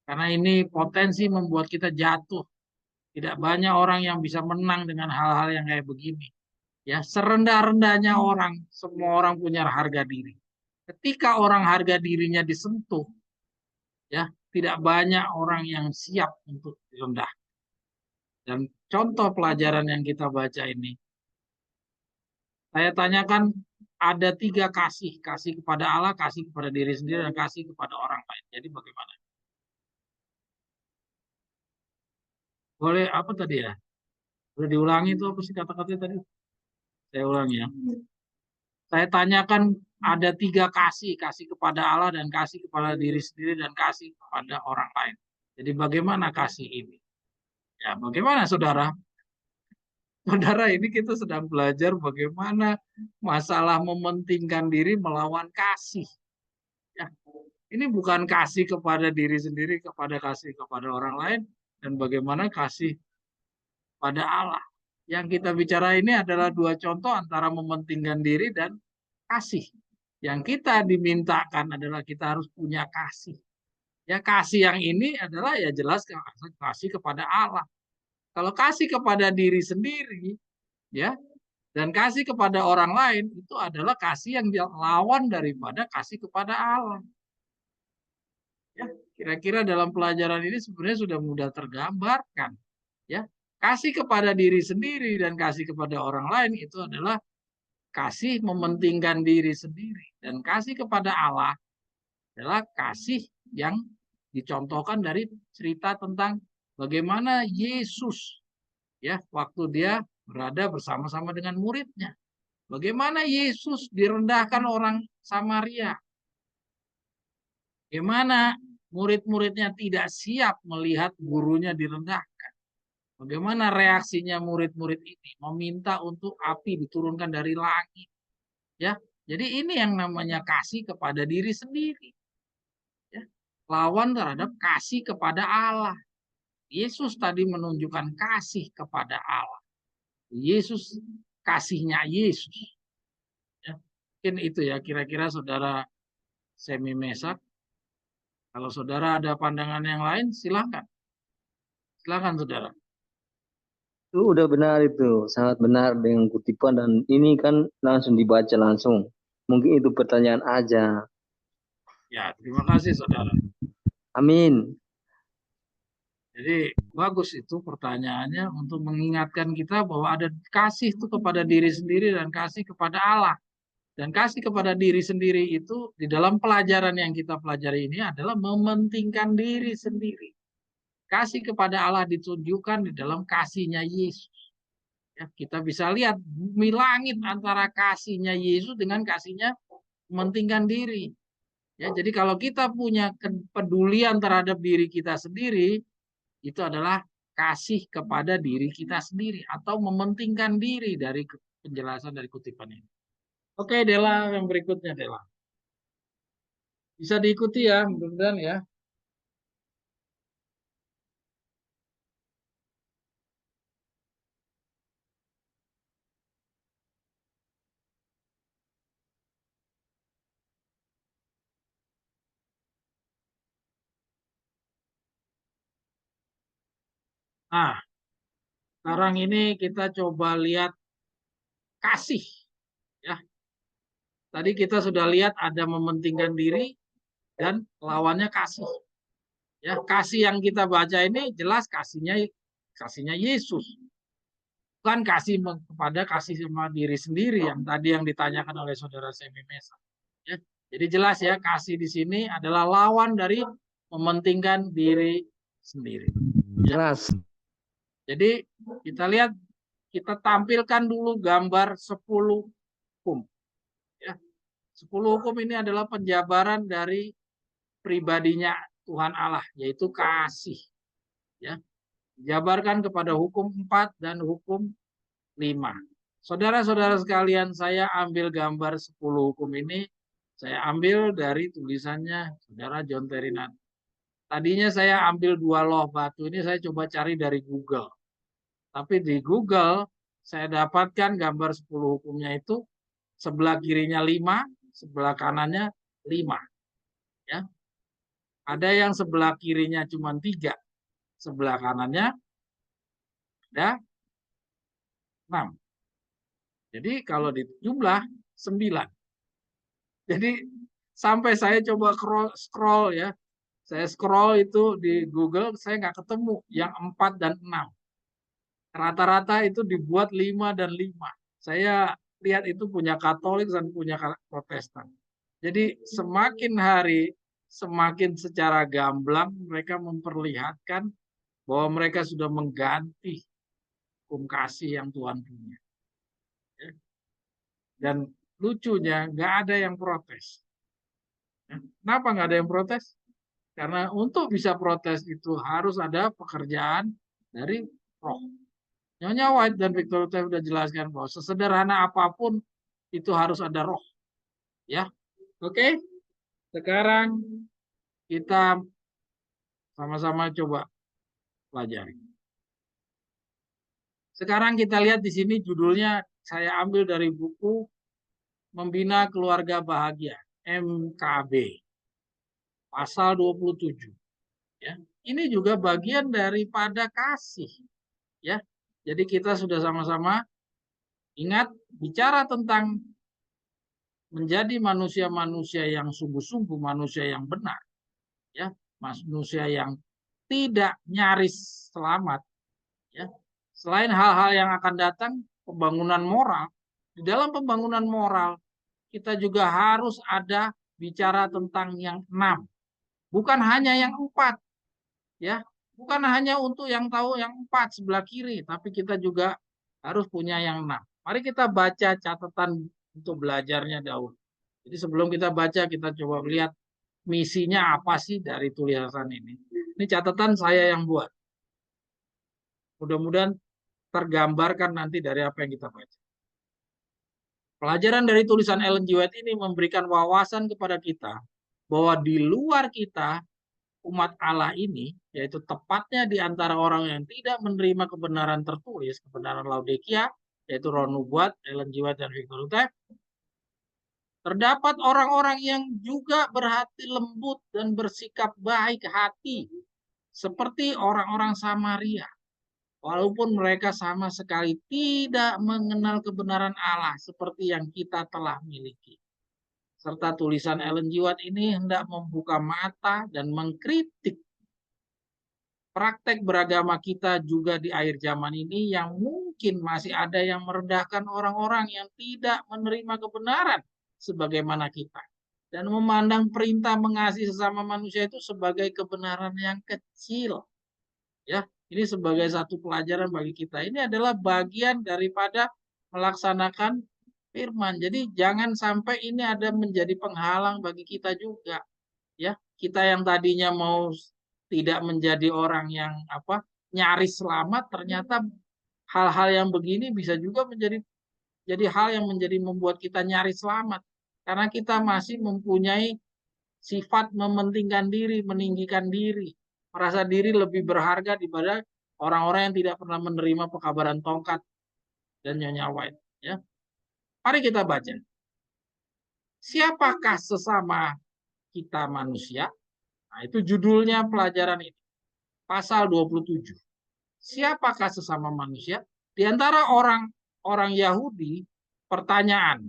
Karena ini potensi membuat kita jatuh. Tidak banyak orang yang bisa menang dengan hal-hal yang kayak begini. Ya, serendah-rendahnya orang, semua orang punya harga diri. Ketika orang harga dirinya disentuh, ya, tidak banyak orang yang siap untuk direndah. Dan contoh pelajaran yang kita baca ini, saya tanyakan ada 3 kasih, kasih kepada Allah, kasih kepada diri sendiri, dan kasih kepada orang lain. Jadi bagaimana? Boleh apa tadi ya? Boleh diulangi itu apa sih kata-katanya tadi? Saya ulangi ya. Saya tanyakan ada 3 kasih, kasih kepada Allah dan kasih kepada diri sendiri dan kasih kepada orang lain. Jadi bagaimana kasih ini? Ya, bagaimana saudara? Saudara, ini kita sedang belajar bagaimana masalah mementingkan diri melawan kasih. Ya, ini bukan kasih kepada diri sendiri, kepada kasih kepada orang lain, dan bagaimana kasih pada Allah. Yang kita bicara ini adalah 2 contoh antara mementingkan diri dan kasih. Yang kita dimintakan adalah kita harus punya kasih. Ya, kasih yang ini adalah ya jelas kasih kepada Allah. Kalau kasih kepada diri sendiri, ya, dan kasih kepada orang lain itu adalah kasih yang lawan daripada kasih kepada Allah. Ya, kira-kira dalam pelajaran ini sebenarnya sudah mudah tergambarkan. Ya, kasih kepada diri sendiri dan kasih kepada orang lain itu adalah kasih mementingkan diri sendiri, dan kasih kepada Allah adalah kasih yang dicontohkan dari cerita tentang bagaimana Yesus, ya, waktu dia berada bersama-sama dengan muridnya. Bagaimana Yesus direndahkan orang Samaria. Bagaimana murid-muridnya tidak siap melihat gurunya direndahkan. Bagaimana reaksinya murid-murid ini meminta untuk api diturunkan dari langit. Ya, jadi ini yang namanya kasih kepada diri sendiri. Ya, lawan terhadap kasih kepada Allah. Yesus tadi menunjukkan kasih kepada Allah. Yesus, kasihnya Yesus. Ya, mungkin itu ya kira-kira saudara Semi Mesak. Kalau saudara ada pandangan yang lain, silakan. Silakan saudara. Itu udah benar itu, sangat benar dengan kutipan dan ini kan langsung dibaca langsung. Mungkin itu pertanyaan aja. Ya, terima kasih saudara. Amin. Jadi bagus itu pertanyaannya untuk mengingatkan kita bahwa ada kasih itu kepada diri sendiri dan kasih kepada Allah. Dan kasih kepada diri sendiri itu di dalam pelajaran yang kita pelajari ini adalah mementingkan diri sendiri. Kasih kepada Allah ditunjukkan di dalam kasihnya Yesus. Ya, kita bisa lihat bumi langit antara kasihnya Yesus dengan kasihnya mementingkan diri. Ya, jadi kalau kita punya kepedulian terhadap diri kita sendiri, itu adalah kasih kepada diri kita sendiri atau mementingkan diri dari penjelasan dari kutipan ini. Oke, Dela, yang berikutnya Dela. Bisa diikuti ya, mudah-mudahan ya. Nah, sekarang ini kita coba lihat kasih, ya. Tadi kita sudah lihat ada mementingkan diri dan lawannya kasih. Ya, kasih yang kita baca ini jelas kasihnya Yesus. Bukan kasih kepada kasih sama diri sendiri yang tadi yang ditanyakan oleh saudara Semi Mesa. Ya, jadi jelas ya, kasih di sini adalah lawan dari mementingkan diri sendiri. Jelas. Jadi kita lihat, kita tampilkan dulu gambar 10 hukum. Ya, 10 hukum ini adalah penjabaran dari pribadinya Tuhan Allah, yaitu kasih. Ya, dijabarkan kepada hukum 4 dan hukum 5. Saudara-saudara sekalian, saya ambil gambar 10 hukum ini, saya ambil dari tulisannya saudara John Terinan. Tadinya saya ambil 2 loh batu ini, saya coba cari dari Google. Tapi di Google, saya dapatkan gambar 10 hukumnya itu, sebelah kirinya 5, sebelah kanannya 5. Ya. Ada yang sebelah kirinya cuma 3, sebelah kanannya ada 6. Jadi kalau dijumlah 9. Jadi sampai saya coba scroll ya, saya scroll itu di Google, saya nggak ketemu yang 4 dan 6. Rata-rata itu dibuat 5 dan 5. Saya lihat itu punya Katolik dan punya Protestan. Jadi semakin hari, semakin secara gamblang mereka memperlihatkan bahwa mereka sudah mengganti hukum kasih yang Tuhan punya. Dan lucunya nggak ada yang protes. Kenapa nggak ada yang protes? Karena untuk bisa protes itu harus ada pekerjaan dari roh. Nyonya White dan Victor Luther sudah jelaskan bahwa sesederhana apapun itu harus ada roh. Ya, oke. Sekarang kita sama-sama coba pelajari. Sekarang kita lihat di sini judulnya saya ambil dari buku Membina Keluarga Bahagia, MKB, pasal 27. Ya, ini juga bagian daripada kasih. Ya, jadi kita sudah sama-sama ingat bicara tentang menjadi manusia-manusia yang sungguh-sungguh, manusia yang benar, ya, manusia yang tidak nyaris selamat. Ya, selain hal-hal yang akan datang, pembangunan moral. Di dalam pembangunan moral kita juga harus ada bicara tentang yang 6, bukan hanya yang 4, ya, bukan hanya untuk yang tahu yang 4 sebelah kiri, tapi kita juga harus punya yang 6. Mari kita baca catatan untuk belajarnya dahulu. Jadi sebelum kita baca, kita coba lihat misinya apa sih dari tulisan ini. Ini catatan saya yang buat. Mudah-mudahan tergambarkan nanti dari apa yang kita baca. Pelajaran dari tulisan Ellen G. White ini memberikan wawasan kepada kita bahwa di luar kita, umat Allah ini, yaitu tepatnya di antara orang yang tidak menerima kebenaran tertulis, kebenaran Laodikia, yaitu Roh Nubuat, Ellen G. White, dan Victor Luther, terdapat orang-orang yang juga berhati lembut dan bersikap baik hati, seperti orang-orang Samaria. Walaupun mereka sama sekali tidak mengenal kebenaran Allah seperti yang kita telah miliki. Serta tulisan Ellen G. White ini hendak membuka mata dan mengkritik praktek beragama kita juga di akhir zaman ini yang mungkin masih ada yang merendahkan orang-orang yang tidak menerima kebenaran sebagaimana kita. Dan memandang perintah mengasihi sesama manusia itu sebagai kebenaran yang kecil. Ya, ini sebagai satu pelajaran bagi kita. Ini adalah bagian daripada melaksanakan firman. Jadi jangan sampai ini ada menjadi penghalang bagi kita juga. Ya, kita yang tadinya mau tidak menjadi orang yang nyaris selamat, ternyata hal-hal yang begini bisa juga menjadi hal yang membuat kita nyaris selamat. Karena kita masih mempunyai sifat mementingkan diri, meninggikan diri, merasa diri lebih berharga daripada orang-orang yang tidak pernah menerima pekabaran tongkat dan Nyonya White. Ya. Mari kita baca. Siapakah sesama kita manusia? Nah, itu judulnya pelajaran ini. Pasal 27. Siapakah sesama manusia? Di antara orang Yahudi, pertanyaan.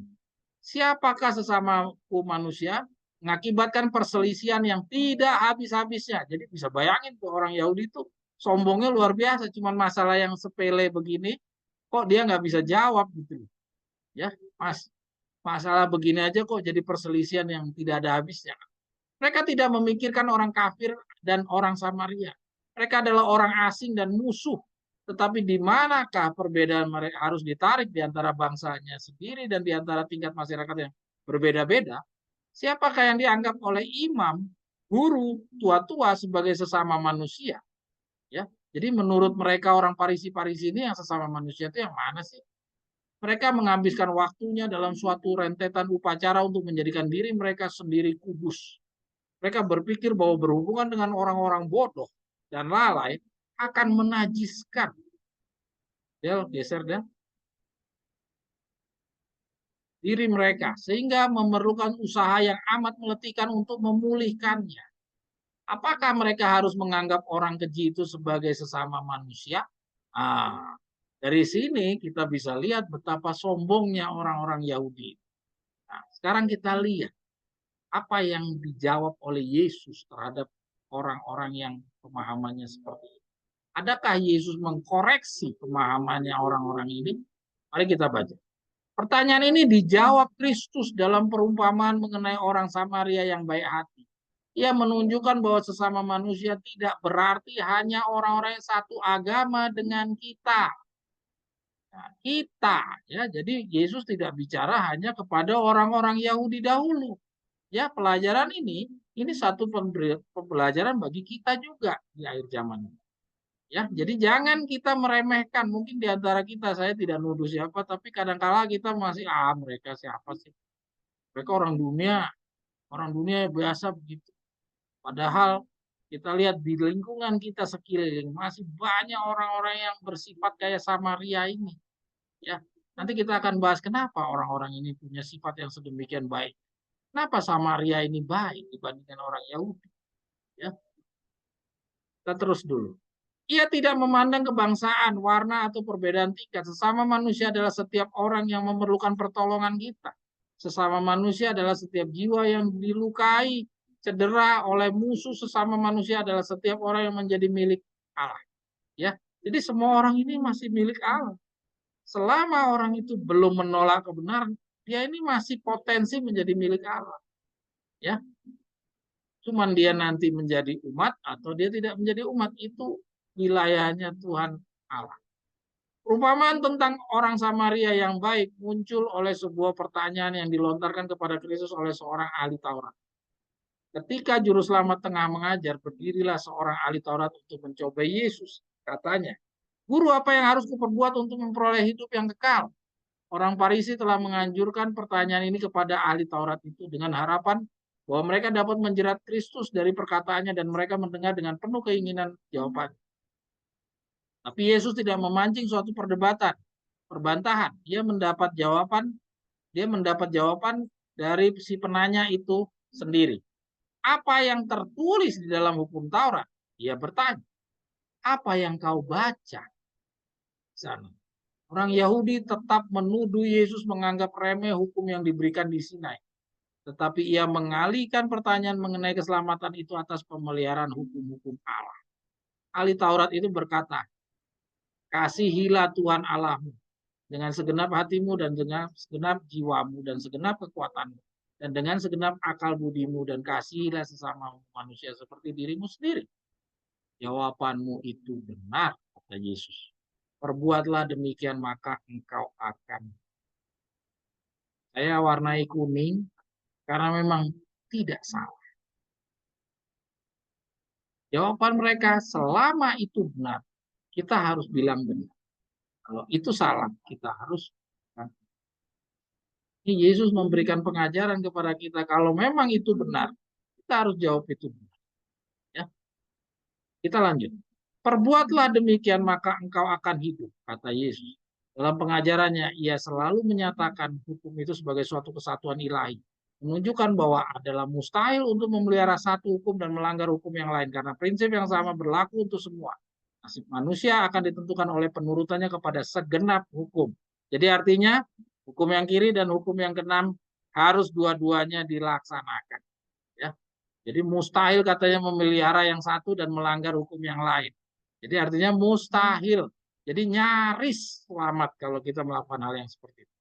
Siapakah sesamaku manusia? Mengakibatkan perselisihan yang tidak habis-habisnya. Jadi bisa bayangin tuh orang Yahudi tuh sombongnya luar biasa. Cuman masalah yang sepele begini, kok dia nggak bisa jawab gitu. Ya, masalah begini aja kok jadi perselisihan yang tidak ada habisnya. Mereka tidak memikirkan orang kafir dan orang Samaria. Mereka adalah orang asing dan musuh. Tetapi di manakah perbedaan mereka harus ditarik di antara bangsanya sendiri dan di antara tingkat masyarakat yang berbeda-beda? Siapakah yang dianggap oleh imam, guru, tua-tua sebagai sesama manusia? Ya, jadi menurut mereka orang Parisi-Parisi ini yang sesama manusia itu yang mana sih? Mereka menghabiskan waktunya dalam suatu rentetan upacara untuk menjadikan diri mereka sendiri kudus. Mereka berpikir bahwa berhubungan dengan orang-orang bodoh dan lalai akan menajiskan. Del, geser Del. Diri mereka, sehingga memerlukan usaha yang amat meletikan untuk memulihkannya. Apakah mereka harus menganggap orang keji itu sebagai sesama manusia? Dari sini kita bisa lihat betapa sombongnya orang-orang Yahudi. Nah, sekarang kita lihat apa yang dijawab oleh Yesus terhadap orang-orang yang pemahamannya seperti itu. Adakah Yesus mengkoreksi pemahamannya orang-orang ini? Mari kita baca. Pertanyaan ini dijawab Kristus dalam perumpamaan mengenai orang Samaria yang baik hati. Ia menunjukkan bahwa sesama manusia tidak berarti hanya orang-orang yang satu agama dengan kita. Nah, kita, ya, jadi Yesus tidak bicara hanya kepada orang-orang Yahudi dahulu. Ya, pelajaran ini satu pembelajaran bagi kita juga di akhir zaman ini. Ya, jadi jangan kita meremehkan. Mungkin di antara kita, saya tidak nuduh siapa, tapi kadang-kala kita masih mereka siapa sih? Mereka orang dunia biasa begitu. Padahal kita lihat di lingkungan kita sekeliling masih banyak orang-orang yang bersifat kayak Samaria ini. Ya, nanti kita akan bahas kenapa orang-orang ini punya sifat yang sedemikian baik. Kenapa Samaria ini baik dibandingkan orang Yahudi? Ya, kita terus dulu. Ia tidak memandang kebangsaan, warna, atau perbedaan tingkat. Sesama manusia adalah setiap orang yang memerlukan pertolongan kita. Sesama manusia adalah setiap jiwa yang dilukai, cedera oleh musuh. Sesama manusia adalah setiap orang yang menjadi milik Allah. Ya, jadi semua orang ini masih milik Allah. Selama orang itu belum menolak kebenaran, dia ini masih potensi menjadi milik Allah. Ya, cuman dia nanti menjadi umat atau dia tidak menjadi umat, itu wilayahnya Tuhan Allah. Perumpamaan tentang orang Samaria yang baik muncul oleh sebuah pertanyaan yang dilontarkan kepada Kristus oleh seorang ahli Taurat. Ketika juru selamat tengah mengajar, berdirilah seorang ahli Taurat untuk mencobai Yesus. Katanya, "Guru, apa yang harus kuperbuat untuk memperoleh hidup yang kekal?" Orang Farisi telah menganjurkan pertanyaan ini kepada ahli Taurat itu dengan harapan bahwa mereka dapat menjerat Kristus dari perkataannya dan mereka mendengar dengan penuh keinginan jawaban. Tapi Yesus tidak memancing suatu perdebatan, perbantahan. Dia mendapat jawaban dari si penanya itu sendiri. Apa yang tertulis di dalam hukum Taurat? Dia bertanya. Apa yang kau baca? Sana. Orang Yahudi tetap menuduh Yesus menganggap remeh hukum yang diberikan di Sinai. Tetapi ia mengalihkan pertanyaan mengenai keselamatan itu atas pemeliharaan hukum-hukum Allah. Ahli Taurat itu berkata, "Kasihilah Tuhan Allahmu dengan segenap hatimu dan dengan segenap jiwamu dan segenap kekuatanmu dan dengan segenap akal budimu dan kasihilah sesama manusia seperti dirimu sendiri." Jawabanmu itu benar, kata Yesus. Perbuatlah demikian maka engkau akan. Saya warnai kuning karena memang tidak salah. Jawaban mereka selama itu benar, kita harus bilang benar. Kalau itu salah, kita harus. Ini Yesus memberikan pengajaran kepada kita, kalau memang itu benar, kita harus jawab itu benar. Ya. Kita lanjut. Perbuatlah demikian maka engkau akan hidup, kata Yesus. Dalam pengajarannya, ia selalu menyatakan hukum itu sebagai suatu kesatuan ilahi. Menunjukkan bahwa adalah mustahil untuk memelihara satu hukum dan melanggar hukum yang lain, karena prinsip yang sama berlaku untuk semua. Nasib manusia akan ditentukan oleh penurutannya kepada segenap hukum. Jadi artinya, hukum yang kiri dan hukum yang keenam harus dua-duanya dilaksanakan. Ya, jadi mustahil katanya memelihara yang satu dan melanggar hukum yang lain. Jadi artinya mustahil. Jadi nyaris selamat kalau kita melakukan hal yang seperti itu.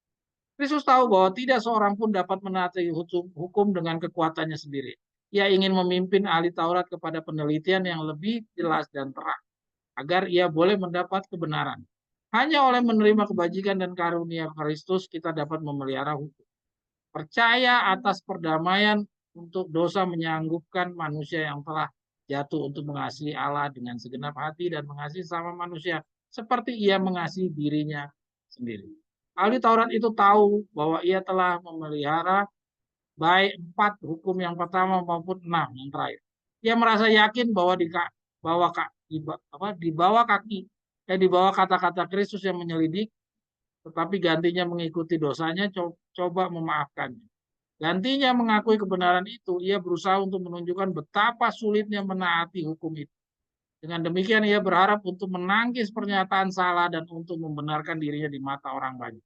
Kristus tahu bahwa tidak seorang pun dapat menaati hukum dengan kekuatannya sendiri. Ia ingin memimpin ahli Taurat kepada penelitian yang lebih jelas dan terang, agar ia boleh mendapat kebenaran. Hanya oleh menerima kebajikan dan karunia Kristus kita dapat memelihara hukum. Percaya atas perdamaian untuk dosa menyanggupkan manusia yang telah jatuh untuk mengasihi Allah dengan segenap hati dan mengasihi sama manusia seperti ia mengasihi dirinya sendiri. Ahli Taurat itu tahu bahwa ia telah memelihara baik 4 hukum yang pertama maupun 6 yang terakhir. Ia merasa yakin bahwa di bawah kata-kata Kristus yang menyelidik, tetapi gantinya mengikuti dosanya, coba memaafkannya. Gantinya mengakui kebenaran itu, ia berusaha untuk menunjukkan betapa sulitnya menaati hukum itu. Dengan demikian ia berharap untuk menangkis pernyataan salah dan untuk membenarkan dirinya di mata orang banyak.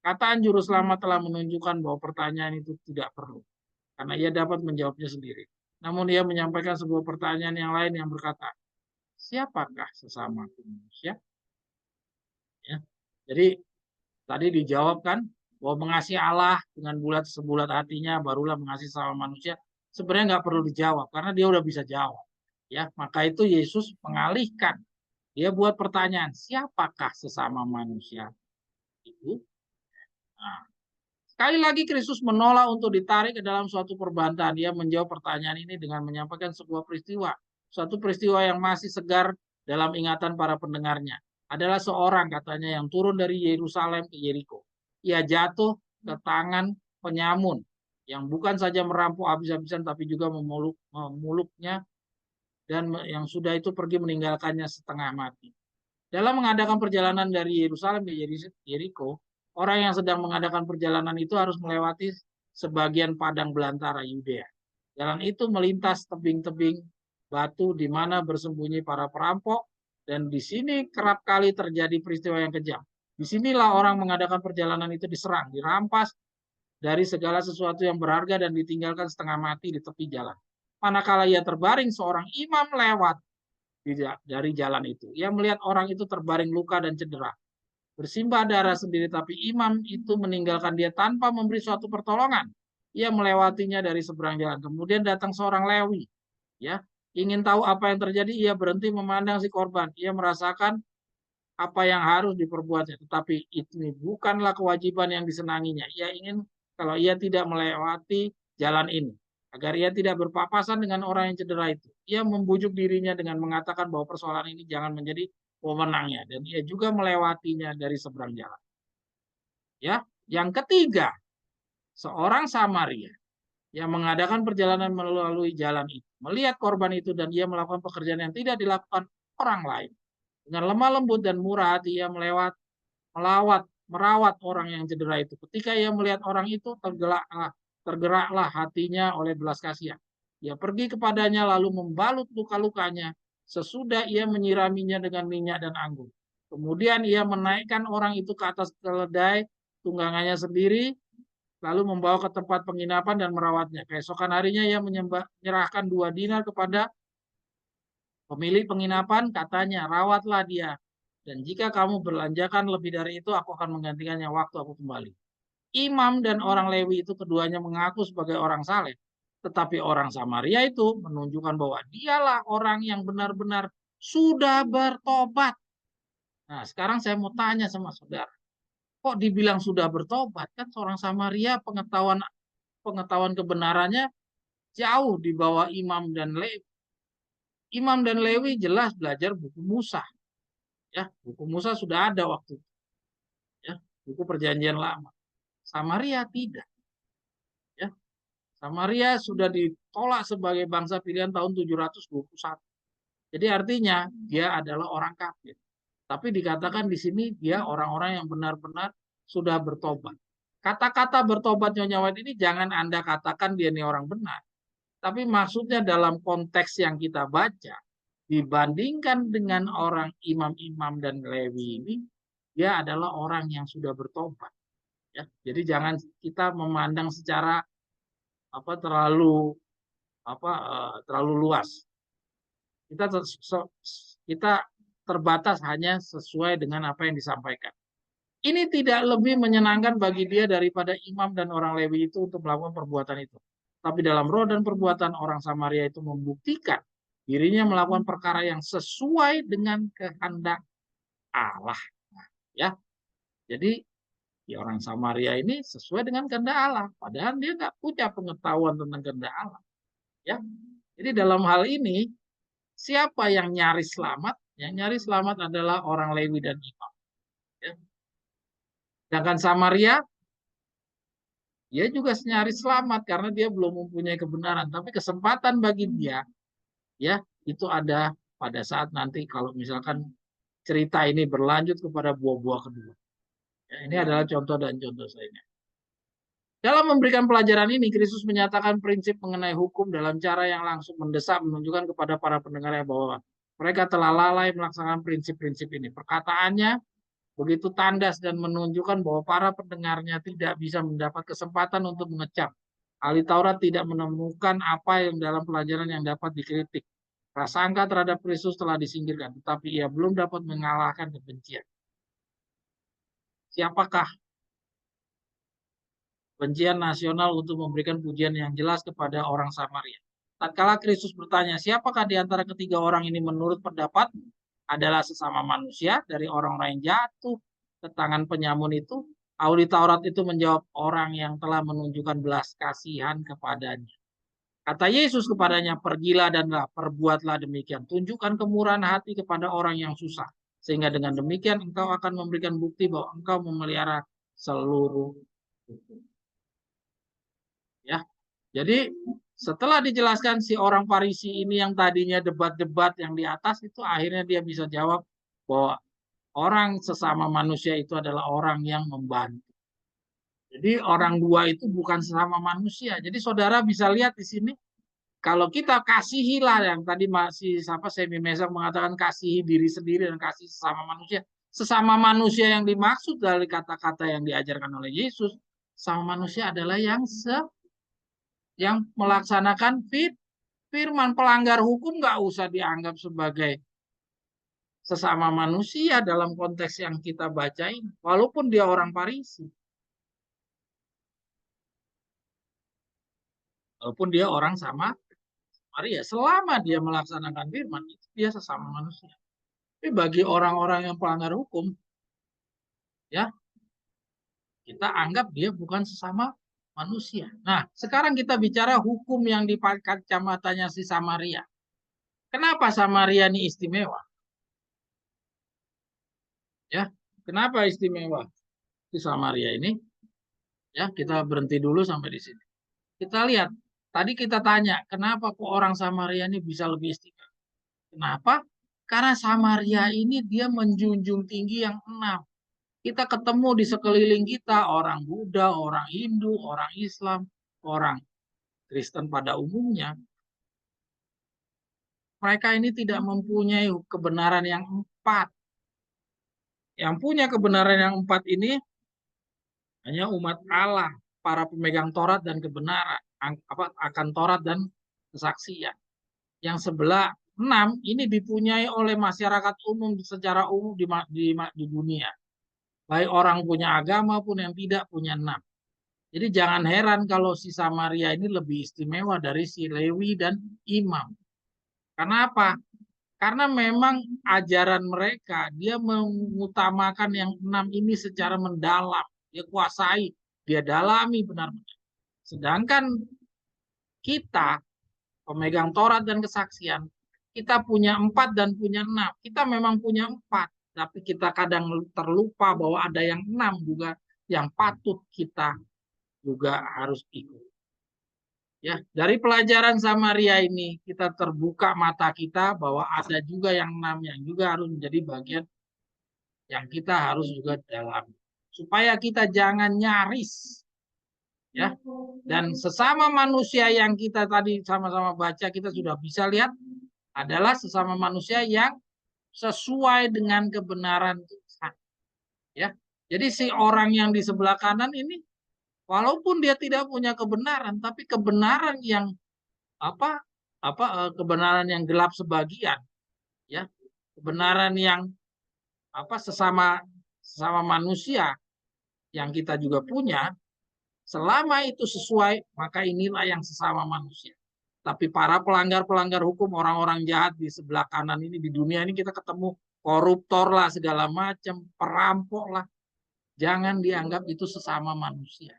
Kataan juru selamat telah menunjukkan bahwa pertanyaan itu tidak perlu, karena ia dapat menjawabnya sendiri. Namun ia menyampaikan sebuah pertanyaan yang lain yang berkata, siapakah sesama manusia? Ya. Jadi tadi dijawabkan bahwa mengasihi Allah dengan sebulat hatinya barulah mengasihi sama manusia. Sebenarnya nggak perlu dijawab karena dia udah bisa jawab. Ya, maka itu Yesus mengalihkan. Dia buat pertanyaan, siapakah sesama manusia itu? Nah, sekali lagi Kristus menolak untuk ditarik ke dalam suatu perbantahan. Dia menjawab pertanyaan ini dengan menyampaikan sebuah peristiwa. Suatu peristiwa yang masih segar dalam ingatan para pendengarnya. Adalah seorang katanya yang turun dari Yerusalem ke Yeriko. Ia jatuh ke tangan penyamun yang bukan saja merampok habis-habisan tapi juga memuluknya dan yang sudah itu pergi meninggalkannya setengah mati. Dalam mengadakan perjalanan dari Yerusalem ke Yeriko, orang yang sedang mengadakan perjalanan itu harus melewati sebagian padang belantara Yudea. Jalan itu melintas tebing-tebing batu di mana bersembunyi para perampok, dan di sini kerap kali terjadi peristiwa yang kejam. Disinilah orang mengadakan perjalanan itu diserang, dirampas dari segala sesuatu yang berharga dan ditinggalkan setengah mati di tepi jalan. Manakala ia terbaring, seorang imam lewat dari jalan itu. Ia melihat orang itu terbaring luka dan cedera, bersimbah darah sendiri, tapi imam itu meninggalkan dia tanpa memberi suatu pertolongan. Ia melewatinya dari seberang jalan. Kemudian datang seorang Lewi, ya, ingin tahu apa yang terjadi. Ia berhenti memandang si korban. Ia merasakan apa yang harus diperbuatnya, tetapi ini bukanlah kewajiban yang disenanginya. Ia ingin kalau ia tidak melewati jalan ini, agar ia tidak berpapasan dengan orang yang cedera itu. Ia membujuk dirinya dengan mengatakan bahwa persoalan ini jangan menjadi wewenangnya, dan ia juga melewatinya dari seberang jalan. Ya, yang ketiga, seorang Samaria yang mengadakan perjalanan melalui jalan itu, melihat korban itu dan ia melakukan pekerjaan yang tidak dilakukan orang lain. Dengan lemah lembut dan murah hati ia merawat orang yang cedera itu. Ketika ia melihat orang itu, tergeraklah hatinya oleh belas kasihan. Ia pergi kepadanya lalu membalut luka-lukanya. Sesudah ia menyiraminya dengan minyak dan anggur. Kemudian ia menaikkan orang itu ke atas keledai tunggangannya sendiri, lalu membawa ke tempat penginapan dan merawatnya. Keesokan harinya ia menyerahkan 2 dinar kepada pemilik penginapan, katanya, rawatlah dia. Dan jika kamu berlanjakan lebih dari itu, aku akan menggantikannya waktu aku kembali. Imam dan orang Lewi itu keduanya mengaku sebagai orang saleh. Tetapi orang Samaria itu menunjukkan bahwa dialah orang yang benar-benar sudah bertobat. Nah, sekarang saya mau tanya sama saudara. Kok dibilang sudah bertobat? Kan seorang Samaria pengetahuan kebenarannya jauh di bawah Imam dan Lewi. Imam dan Lewi jelas belajar buku Musa. Ya, buku Musa sudah ada waktu itu. Ya, buku Perjanjian Lama. Samaria tidak. Ya, Samaria sudah ditolak sebagai bangsa pilihan tahun 721. Jadi artinya dia adalah orang kafir. Tapi dikatakan di sini dia orang-orang yang benar-benar sudah bertobat. Kata-kata bertobat Nyonya White ini jangan Anda katakan dia ini orang benar. Tapi maksudnya dalam konteks yang kita baca, dibandingkan dengan orang imam-imam dan Lewi ini, dia adalah orang yang sudah bertobat. Ya, jadi jangan kita memandang secara terlalu terlalu luas. Kita terbatas hanya sesuai dengan apa yang disampaikan. Ini tidak lebih menyenangkan bagi dia daripada imam dan orang Lewi itu untuk melakukan perbuatan itu. Tapi dalam roh dan perbuatan orang Samaria itu membuktikan dirinya melakukan perkara yang sesuai dengan kehendak Allah. Ya, jadi orang Samaria ini sesuai dengan kehendak Allah. Padahal dia nggak punya pengetahuan tentang kehendak Allah. Ya, jadi dalam hal ini siapa yang nyaris selamat? Yang nyaris selamat adalah orang Lewi dan imam. Ya. Sedangkan Samaria, dia juga nyaris selamat karena dia belum mempunyai kebenaran. Tapi kesempatan bagi dia, ya itu ada pada saat nanti kalau misalkan cerita ini berlanjut kepada buah-buah kedua. Ya, ini adalah contoh dan contoh lainnya. Dalam memberikan pelajaran ini, Kristus menyatakan prinsip mengenai hukum dalam cara yang langsung mendesak menunjukkan kepada para pendengarnya bahwa mereka telah lalai melaksanakan prinsip-prinsip ini. Perkataannya begitu tandas dan menunjukkan bahwa para pendengarnya tidak bisa mendapat kesempatan untuk mengecap. Ahli Taurat tidak menemukan apa yang dalam pelajaran yang dapat dikritik. Prasangka terhadap Kristus telah disingkirkan, tetapi ia belum dapat mengalahkan kebencian. Siapakah kebencian nasional untuk memberikan pujian yang jelas kepada orang Samaria? Tatkala Kristus bertanya, siapakah di antara ketiga orang ini menurut pendapat adalah sesama manusia dari orang-orang yang jatuh ke tangan penyamun itu? Ahli Taurat itu menjawab, orang yang telah menunjukkan belas kasihan kepadanya. Kata Yesus kepadanya, pergilah dan perbuatlah demikian. Tunjukkan kemurahan hati kepada orang yang susah. Sehingga dengan demikian engkau akan memberikan bukti bahwa engkau memelihara seluruh hukum. Ya, jadi setelah dijelaskan si orang Farisi ini yang tadinya debat-debat yang di atas itu akhirnya dia bisa jawab bahwa orang sesama manusia itu adalah orang yang membantu. Jadi orang dua itu bukan sesama manusia. Jadi saudara bisa lihat di sini kalau kita kasihilah yang tadi masih Semi Mesak mengatakan kasihi diri sendiri dan kasih sesama manusia. Sesama manusia yang dimaksud dari kata-kata yang diajarkan oleh Yesus, sama manusia adalah yang melaksanakan firman. Pelanggar hukum nggak usah dianggap sebagai sesama manusia dalam konteks yang kita bacain, walaupun dia orang Farisi. Walaupun dia orang Samaria, selama dia melaksanakan firman, itu dia sesama manusia. Tapi bagi orang-orang yang pelanggar hukum, ya kita anggap dia bukan sesama manusia. Nah, sekarang kita bicara hukum yang di kacamatanya si Samaria. Kenapa Samaria ini istimewa? Ya, kenapa istimewa si Samaria ini? Ya, kita berhenti dulu sampai di sini. Kita lihat, tadi kita tanya, kenapa kok orang Samaria ini bisa lebih istimewa? Kenapa? Karena Samaria ini dia menjunjung tinggi yang 6. Kita ketemu di sekeliling kita orang Buddha, orang Hindu, orang Islam, orang Kristen pada umumnya. Mereka ini tidak mempunyai kebenaran yang 4. Yang punya kebenaran yang 4 ini hanya umat Allah, para pemegang Taurat dan kebenaran, akan Taurat dan kesaksian. Yang sebelah 6 ini dipunyai oleh masyarakat umum secara umum di dunia. Baik orang punya agama pun yang tidak punya 6. Jadi jangan heran kalau si Samaria ini lebih istimewa dari si Lewi dan imam. Karena apa? Karena memang ajaran mereka, dia mengutamakan yang 6 ini secara mendalam. Dia kuasai, dia dalami benar-benar. Sedangkan kita, pemegang Taurat dan kesaksian, kita punya 4 dan punya 6. Kita memang punya 4, tapi kita kadang terlupa bahwa ada yang 6 juga yang patut kita juga harus ikut. Ya, dari pelajaran Samaria ini kita terbuka mata kita bahwa ada juga yang 6 yang juga harus menjadi bagian yang kita harus juga dalam supaya kita jangan nyaris, ya. Dan sesama manusia yang kita tadi sama-sama baca kita sudah bisa lihat adalah sesama manusia yang sesuai dengan kebenaran Tuhan, ya. Jadi si orang yang di sebelah kanan ini, walaupun dia tidak punya kebenaran, tapi kebenaran yang kebenaran yang gelap sebagian, ya, kebenaran yang sesama sesama manusia yang kita juga punya, selama itu sesuai, maka inilah yang sesama manusia. Tapi para pelanggar-pelanggar hukum, orang-orang jahat di sebelah kanan ini, di dunia ini kita ketemu koruptor lah, segala macam, perampok lah. Jangan dianggap itu sesama manusia.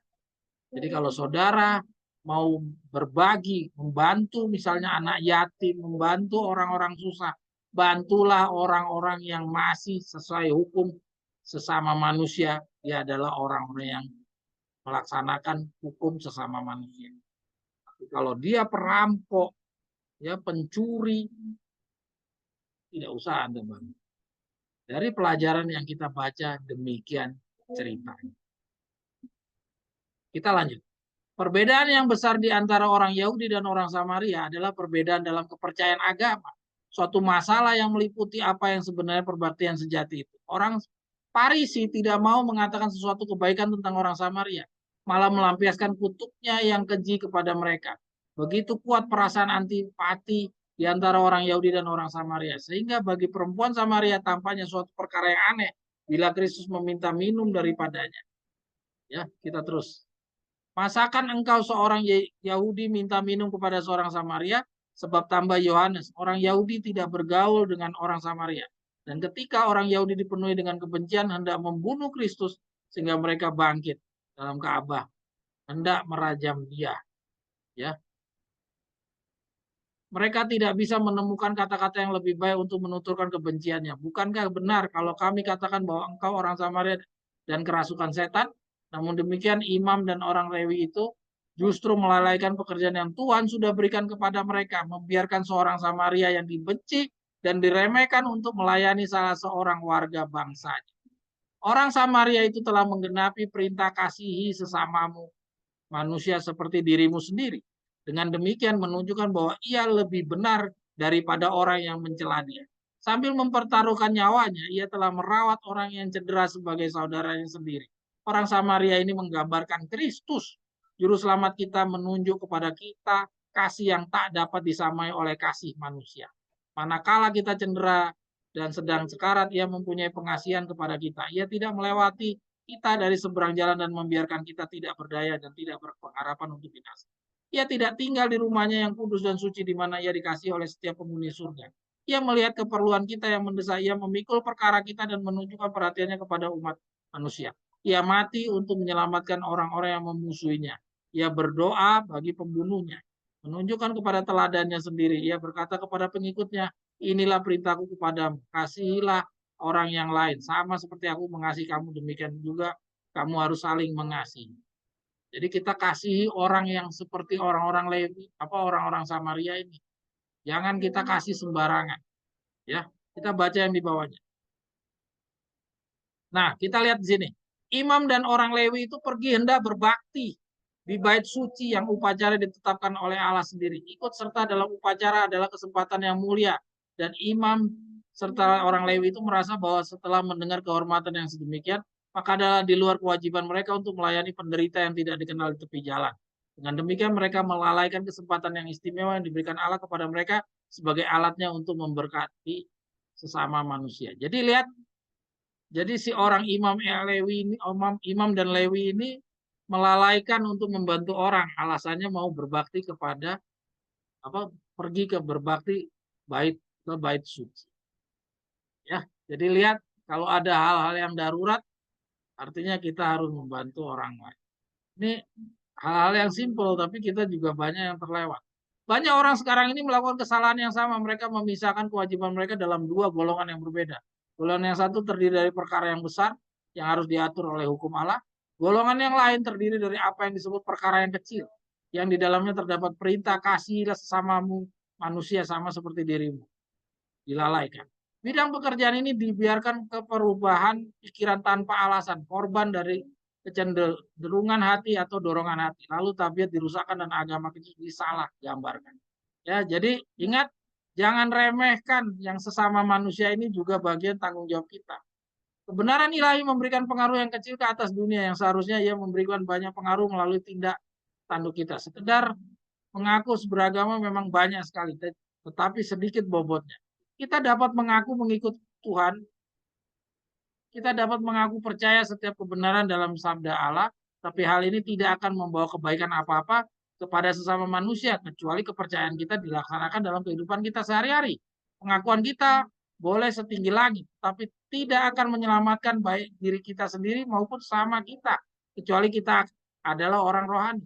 Jadi kalau saudara mau berbagi, membantu misalnya anak yatim, membantu orang-orang susah, bantulah orang-orang yang masih sesuai hukum sesama manusia. Dia adalah orang-orang yang melaksanakan hukum sesama manusia. Tapi kalau dia perampok, ya pencuri, tidak usah Anda bantu. Dari pelajaran yang kita baca demikian ceritanya. Kita lanjut. Perbedaan yang besar di antara orang Yahudi dan orang Samaria adalah perbedaan dalam kepercayaan agama. Suatu masalah yang meliputi apa yang sebenarnya perbaktian sejati itu. Orang Farisi tidak mau mengatakan sesuatu kebaikan tentang orang Samaria, malah melampiaskan kutuknya yang keji kepada mereka. Begitu kuat perasaan antipati di antara orang Yahudi dan orang Samaria, sehingga bagi perempuan Samaria tampaknya suatu perkara yang aneh bila Kristus meminta minum daripadanya. Ya, kita terus. Masakan engkau seorang Yahudi minta minum kepada seorang Samaria? Sebab tambah Yohanes, orang Yahudi tidak bergaul dengan orang Samaria. Dan ketika orang Yahudi dipenuhi dengan kebencian hendak membunuh Kristus sehingga mereka bangkit dalam Ka'bah, hendak merajam dia. Ya, mereka tidak bisa menemukan kata-kata yang lebih baik untuk menuturkan kebenciannya. Bukankah benar kalau kami katakan bahwa engkau orang Samaria dan kerasukan setan? Namun demikian imam dan orang Lewi itu justru melalaikan pekerjaan yang Tuhan sudah berikan kepada mereka, membiarkan seorang Samaria yang dibenci dan diremehkan untuk melayani salah seorang warga bangsanya. Orang Samaria itu telah menggenapi perintah kasihi sesamamu manusia seperti dirimu sendiri. Dengan demikian menunjukkan bahwa ia lebih benar daripada orang yang mencela dia. Sambil mempertaruhkan nyawanya, ia telah merawat orang yang cedera sebagai saudaranya sendiri. Orang Samaria ini menggambarkan Kristus. Juru selamat kita menunjuk kepada kita kasih yang tak dapat disamai oleh kasih manusia. Manakala kita cedera dan sedang sekarat, ia mempunyai pengasihan kepada kita. Ia tidak melewati kita dari seberang jalan dan membiarkan kita tidak berdaya dan tidak berpengharapan untuk binasa. Ia tidak tinggal di rumahnya yang kudus dan suci di mana ia dikasihi oleh setiap penghuni surga. Ia melihat keperluan kita yang mendesak, ia memikul perkara kita dan menunjukkan perhatiannya kepada umat manusia. Ia mati untuk menyelamatkan orang-orang yang memusuhinya. Ia berdoa bagi pembunuhnya. Menunjukkan kepada teladannya sendiri. Ia berkata kepada pengikutnya, inilah perintahku kepadamu, kasihilah orang yang lain. Sama seperti aku mengasihi kamu, demikian juga kamu harus saling mengasihi. Jadi kita kasihi orang yang seperti orang-orang Lewi, orang-orang Samaria ini. Jangan kita kasih sembarangan. Ya, kita baca yang di bawahnya. Nah, kita lihat di sini. Imam dan orang Lewi itu pergi hendak berbakti di bait suci yang upacara ditetapkan oleh Allah sendiri. Ikut serta dalam upacara adalah kesempatan yang mulia. Dan imam serta orang Lewi itu merasa bahwa setelah mendengar kehormatan yang sedemikian, maka adalah di luar kewajiban mereka untuk melayani penderita yang tidak dikenal di tepi jalan. Dengan demikian mereka melalaikan kesempatan yang istimewa yang diberikan Allah kepada mereka sebagai alatnya untuk memberkati sesama manusia. Jadi lihat, jadi si orang imam dan Lewi ini melalaikan untuk membantu orang. Alasannya mau berbakti kepada pergi ke berbakti ke bait suci. Ya, jadi lihat kalau ada hal-hal yang darurat, artinya kita harus membantu orang lain. Ini hal-hal yang simpel, tapi kita juga banyak yang terlewat. Banyak orang sekarang ini melakukan kesalahan yang sama. Mereka memisahkan kewajiban mereka dalam dua golongan yang berbeda. Golongan yang satu terdiri dari perkara yang besar yang harus diatur oleh hukum Allah. Golongan yang lain terdiri dari apa yang disebut perkara yang kecil, yang di dalamnya terdapat perintah kasihilah sesamamu manusia sama seperti dirimu. Dilalaikan. Bidang pekerjaan ini dibiarkan ke perubahan pikiran tanpa alasan, korban dari kecenderungan hati atau dorongan hati. Lalu tabiat dirusakkan dan agama itu disalah gambarkan. Ya, jadi ingat, jangan remehkan yang sesama manusia ini juga bagian tanggung jawab kita. Kebenaran ilahi memberikan pengaruh yang kecil ke atas dunia yang seharusnya ia memberikan banyak pengaruh melalui tindak tanduk kita. Sekedar mengaku beragama memang banyak sekali, tetapi sedikit bobotnya. Kita dapat mengaku mengikut Tuhan, kita dapat mengaku percaya setiap kebenaran dalam sabda Allah, tapi hal ini tidak akan membawa kebaikan apa-apa kepada sesama manusia, kecuali kepercayaan kita dilaksanakan dalam kehidupan kita sehari-hari. Pengakuan kita boleh setinggi langit, tapi tidak akan menyelamatkan baik diri kita sendiri maupun sama kita, kecuali kita adalah orang rohani.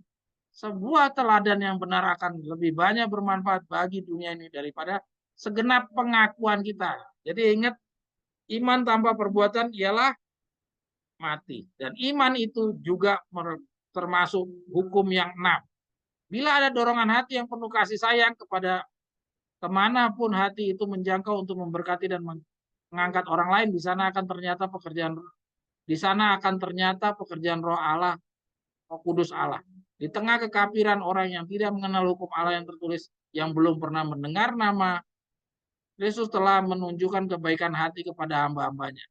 Sebuah teladan yang benar akan lebih banyak bermanfaat bagi dunia ini daripada segenap pengakuan kita. Jadi ingat, iman tanpa perbuatan ialah mati. Dan iman itu juga termasuk hukum yang 6. Bila ada dorongan hati yang penuh kasih sayang kepada kemanapun hati itu menjangkau untuk memberkati dan mengangkat orang lain, di sana akan ternyata pekerjaan Roh Allah, Roh Kudus Allah. Di tengah kekafiran orang yang tidak mengenal hukum Allah yang tertulis, yang belum pernah mendengar nama, Yesus telah menunjukkan kebaikan hati kepada hamba-hambanya,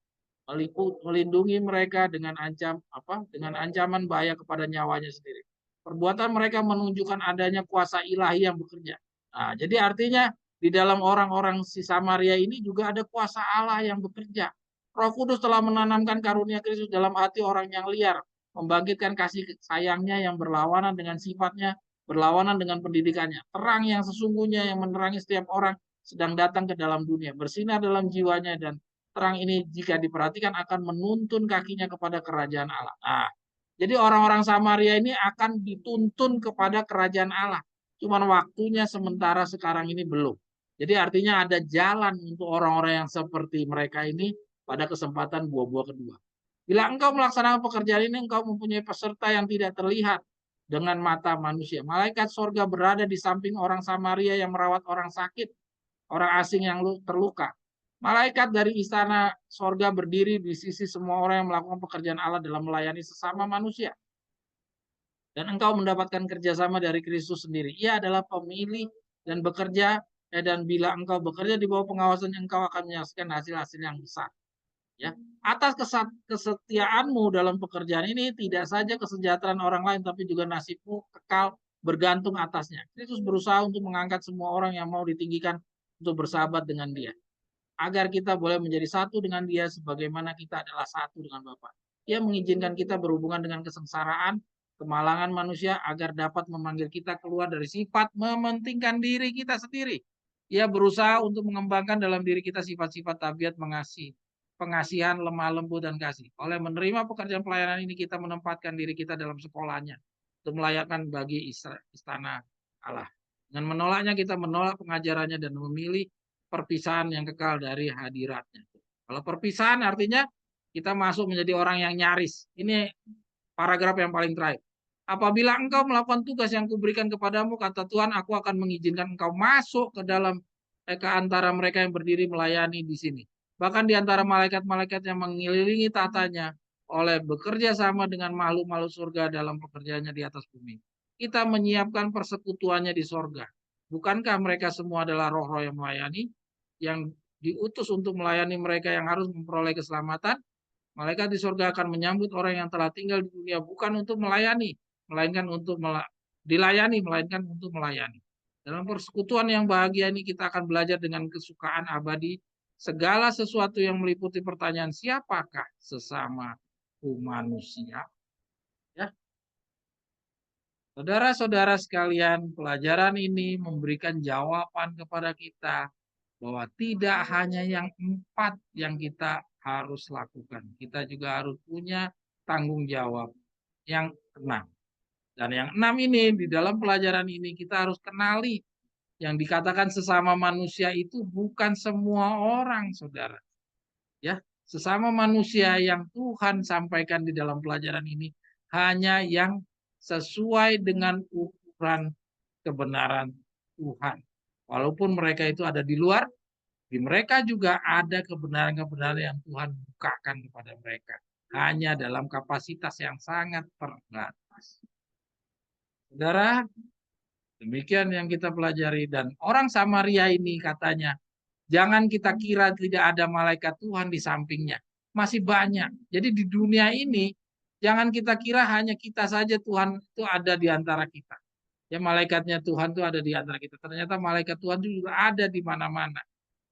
melindungi mereka dengan ancaman bahaya kepada nyawanya sendiri. Perbuatan mereka menunjukkan adanya kuasa ilahi yang bekerja. Nah, jadi artinya di dalam orang-orang si Samaria ini juga ada kuasa Allah yang bekerja. Roh Kudus telah menanamkan karunia Kristus dalam hati orang yang liar, membangkitkan kasih sayangnya yang berlawanan dengan sifatnya, berlawanan dengan pendidikannya. Terang yang sesungguhnya yang menerangi setiap orang sedang datang ke dalam dunia, bersinar dalam jiwanya, dan terang ini jika diperhatikan akan menuntun kakinya kepada kerajaan Allah. Nah, jadi orang-orang Samaria ini akan dituntun kepada kerajaan Allah. Cuman waktunya sementara sekarang ini belum. Jadi artinya ada jalan untuk orang-orang yang seperti mereka ini pada kesempatan buah-buah kedua. Bila engkau melaksanakan pekerjaan ini, engkau mempunyai peserta yang tidak terlihat dengan mata manusia. Malaikat sorga berada di samping orang Samaria yang merawat orang sakit, orang asing yang terluka. Malaikat dari istana sorga berdiri di sisi semua orang yang melakukan pekerjaan Allah dalam melayani sesama manusia. Dan engkau mendapatkan kerjasama dari Kristus sendiri. Ia adalah pemilih dan bekerja, dan bila engkau bekerja di bawah pengawasan, engkau akan menyaksikan hasil-hasil yang besar. Ya, atas kesetiaanmu dalam pekerjaan ini tidak saja kesejahteraan orang lain, tapi juga nasibmu kekal bergantung atasnya. Kristus berusaha untuk mengangkat semua orang yang mau ditinggikan untuk bersahabat dengan Dia, agar kita boleh menjadi satu dengan Dia sebagaimana kita adalah satu dengan Bapa. Ia mengizinkan kita berhubungan dengan kesengsaraan, kemalangan manusia agar dapat memanggil kita keluar dari sifat mementingkan diri kita sendiri. Ia berusaha untuk mengembangkan dalam diri kita sifat-sifat tabiat mengasihi, pengasihan, lemah lembut, dan kasih. Oleh menerima pekerjaan pelayanan ini, kita menempatkan diri kita dalam sekolahnya untuk melayakkan bagi istana Allah. Dengan menolaknya, kita menolak pengajarannya dan memilih perpisahan yang kekal dari hadiratnya. Kalau perpisahan artinya kita masuk menjadi orang yang nyaris. Ini paragraf yang paling terakhir. Apabila engkau melakukan tugas yang kuberikan kepadamu, kata Tuhan, aku akan mengizinkan engkau masuk ke dalam ke antara mereka yang berdiri melayani di sini. Bahkan di antara malaikat-malaikat yang mengelilingi tatanya, oleh bekerja sama dengan makhluk-makhluk surga dalam pekerjaannya di atas bumi. Kita menyiapkan persekutuannya di sorga. Bukankah mereka semua adalah roh-roh yang melayani, yang diutus untuk melayani mereka yang harus memperoleh keselamatan? Malaikat di sorga akan menyambut orang yang telah tinggal di dunia bukan untuk melayani, melainkan untuk dilayani, melainkan untuk melayani. Dalam persekutuan yang bahagia ini kita akan belajar dengan kesukaan abadi segala sesuatu yang meliputi pertanyaan siapakah sesamaku manusia. Ya. Saudara-saudara sekalian, pelajaran ini memberikan jawaban kepada kita bahwa tidak hanya yang 4 yang kita harus lakukan. Kita juga harus punya tanggung jawab yang 6. Dan yang 6 ini, di dalam pelajaran ini kita harus kenali yang dikatakan sesama manusia itu bukan semua orang, saudara. Ya, sesama manusia yang Tuhan sampaikan di dalam pelajaran ini hanya yang sesuai dengan ukuran kebenaran Tuhan. Walaupun mereka itu ada di luar, di mereka juga ada kebenaran-kebenaran yang Tuhan bukakan kepada mereka. Hanya dalam kapasitas yang sangat terbatas. Saudara, demikian yang kita pelajari. Dan orang Samaria ini katanya, jangan kita kira tidak ada malaikat Tuhan di sampingnya. masih banyak. Jadi di dunia ini jangan kita kira hanya kita saja Tuhan itu ada di antara kita. Ya, malaikatnya Tuhan itu ada di antara kita. Ternyata malaikat Tuhan juga ada di mana-mana.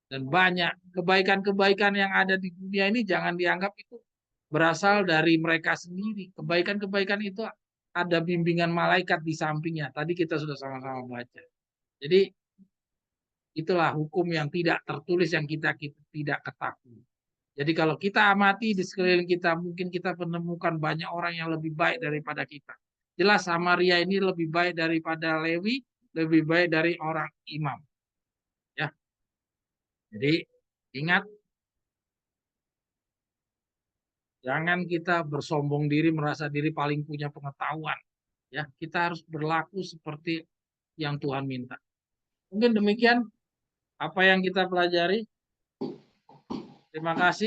Dan banyak kebaikan-kebaikan yang ada di dunia ini jangan dianggap itu berasal dari mereka sendiri. Kebaikan-kebaikan itu ada bimbingan malaikat di sampingnya. Tadi kita sudah sama-sama baca. Jadi itulah hukum yang tidak tertulis yang kita tidak ketahui. Jadi kalau kita amati di sekeliling kita, mungkin kita menemukan banyak orang yang lebih baik daripada kita. Jelas Samaria ini lebih baik daripada Lewi, lebih baik dari orang imam. Ya. Jadi ingat, jangan kita bersombong diri, merasa diri paling punya pengetahuan. Ya, kita harus berlaku seperti yang Tuhan minta. Mungkin demikian apa yang kita pelajari. Terima kasih.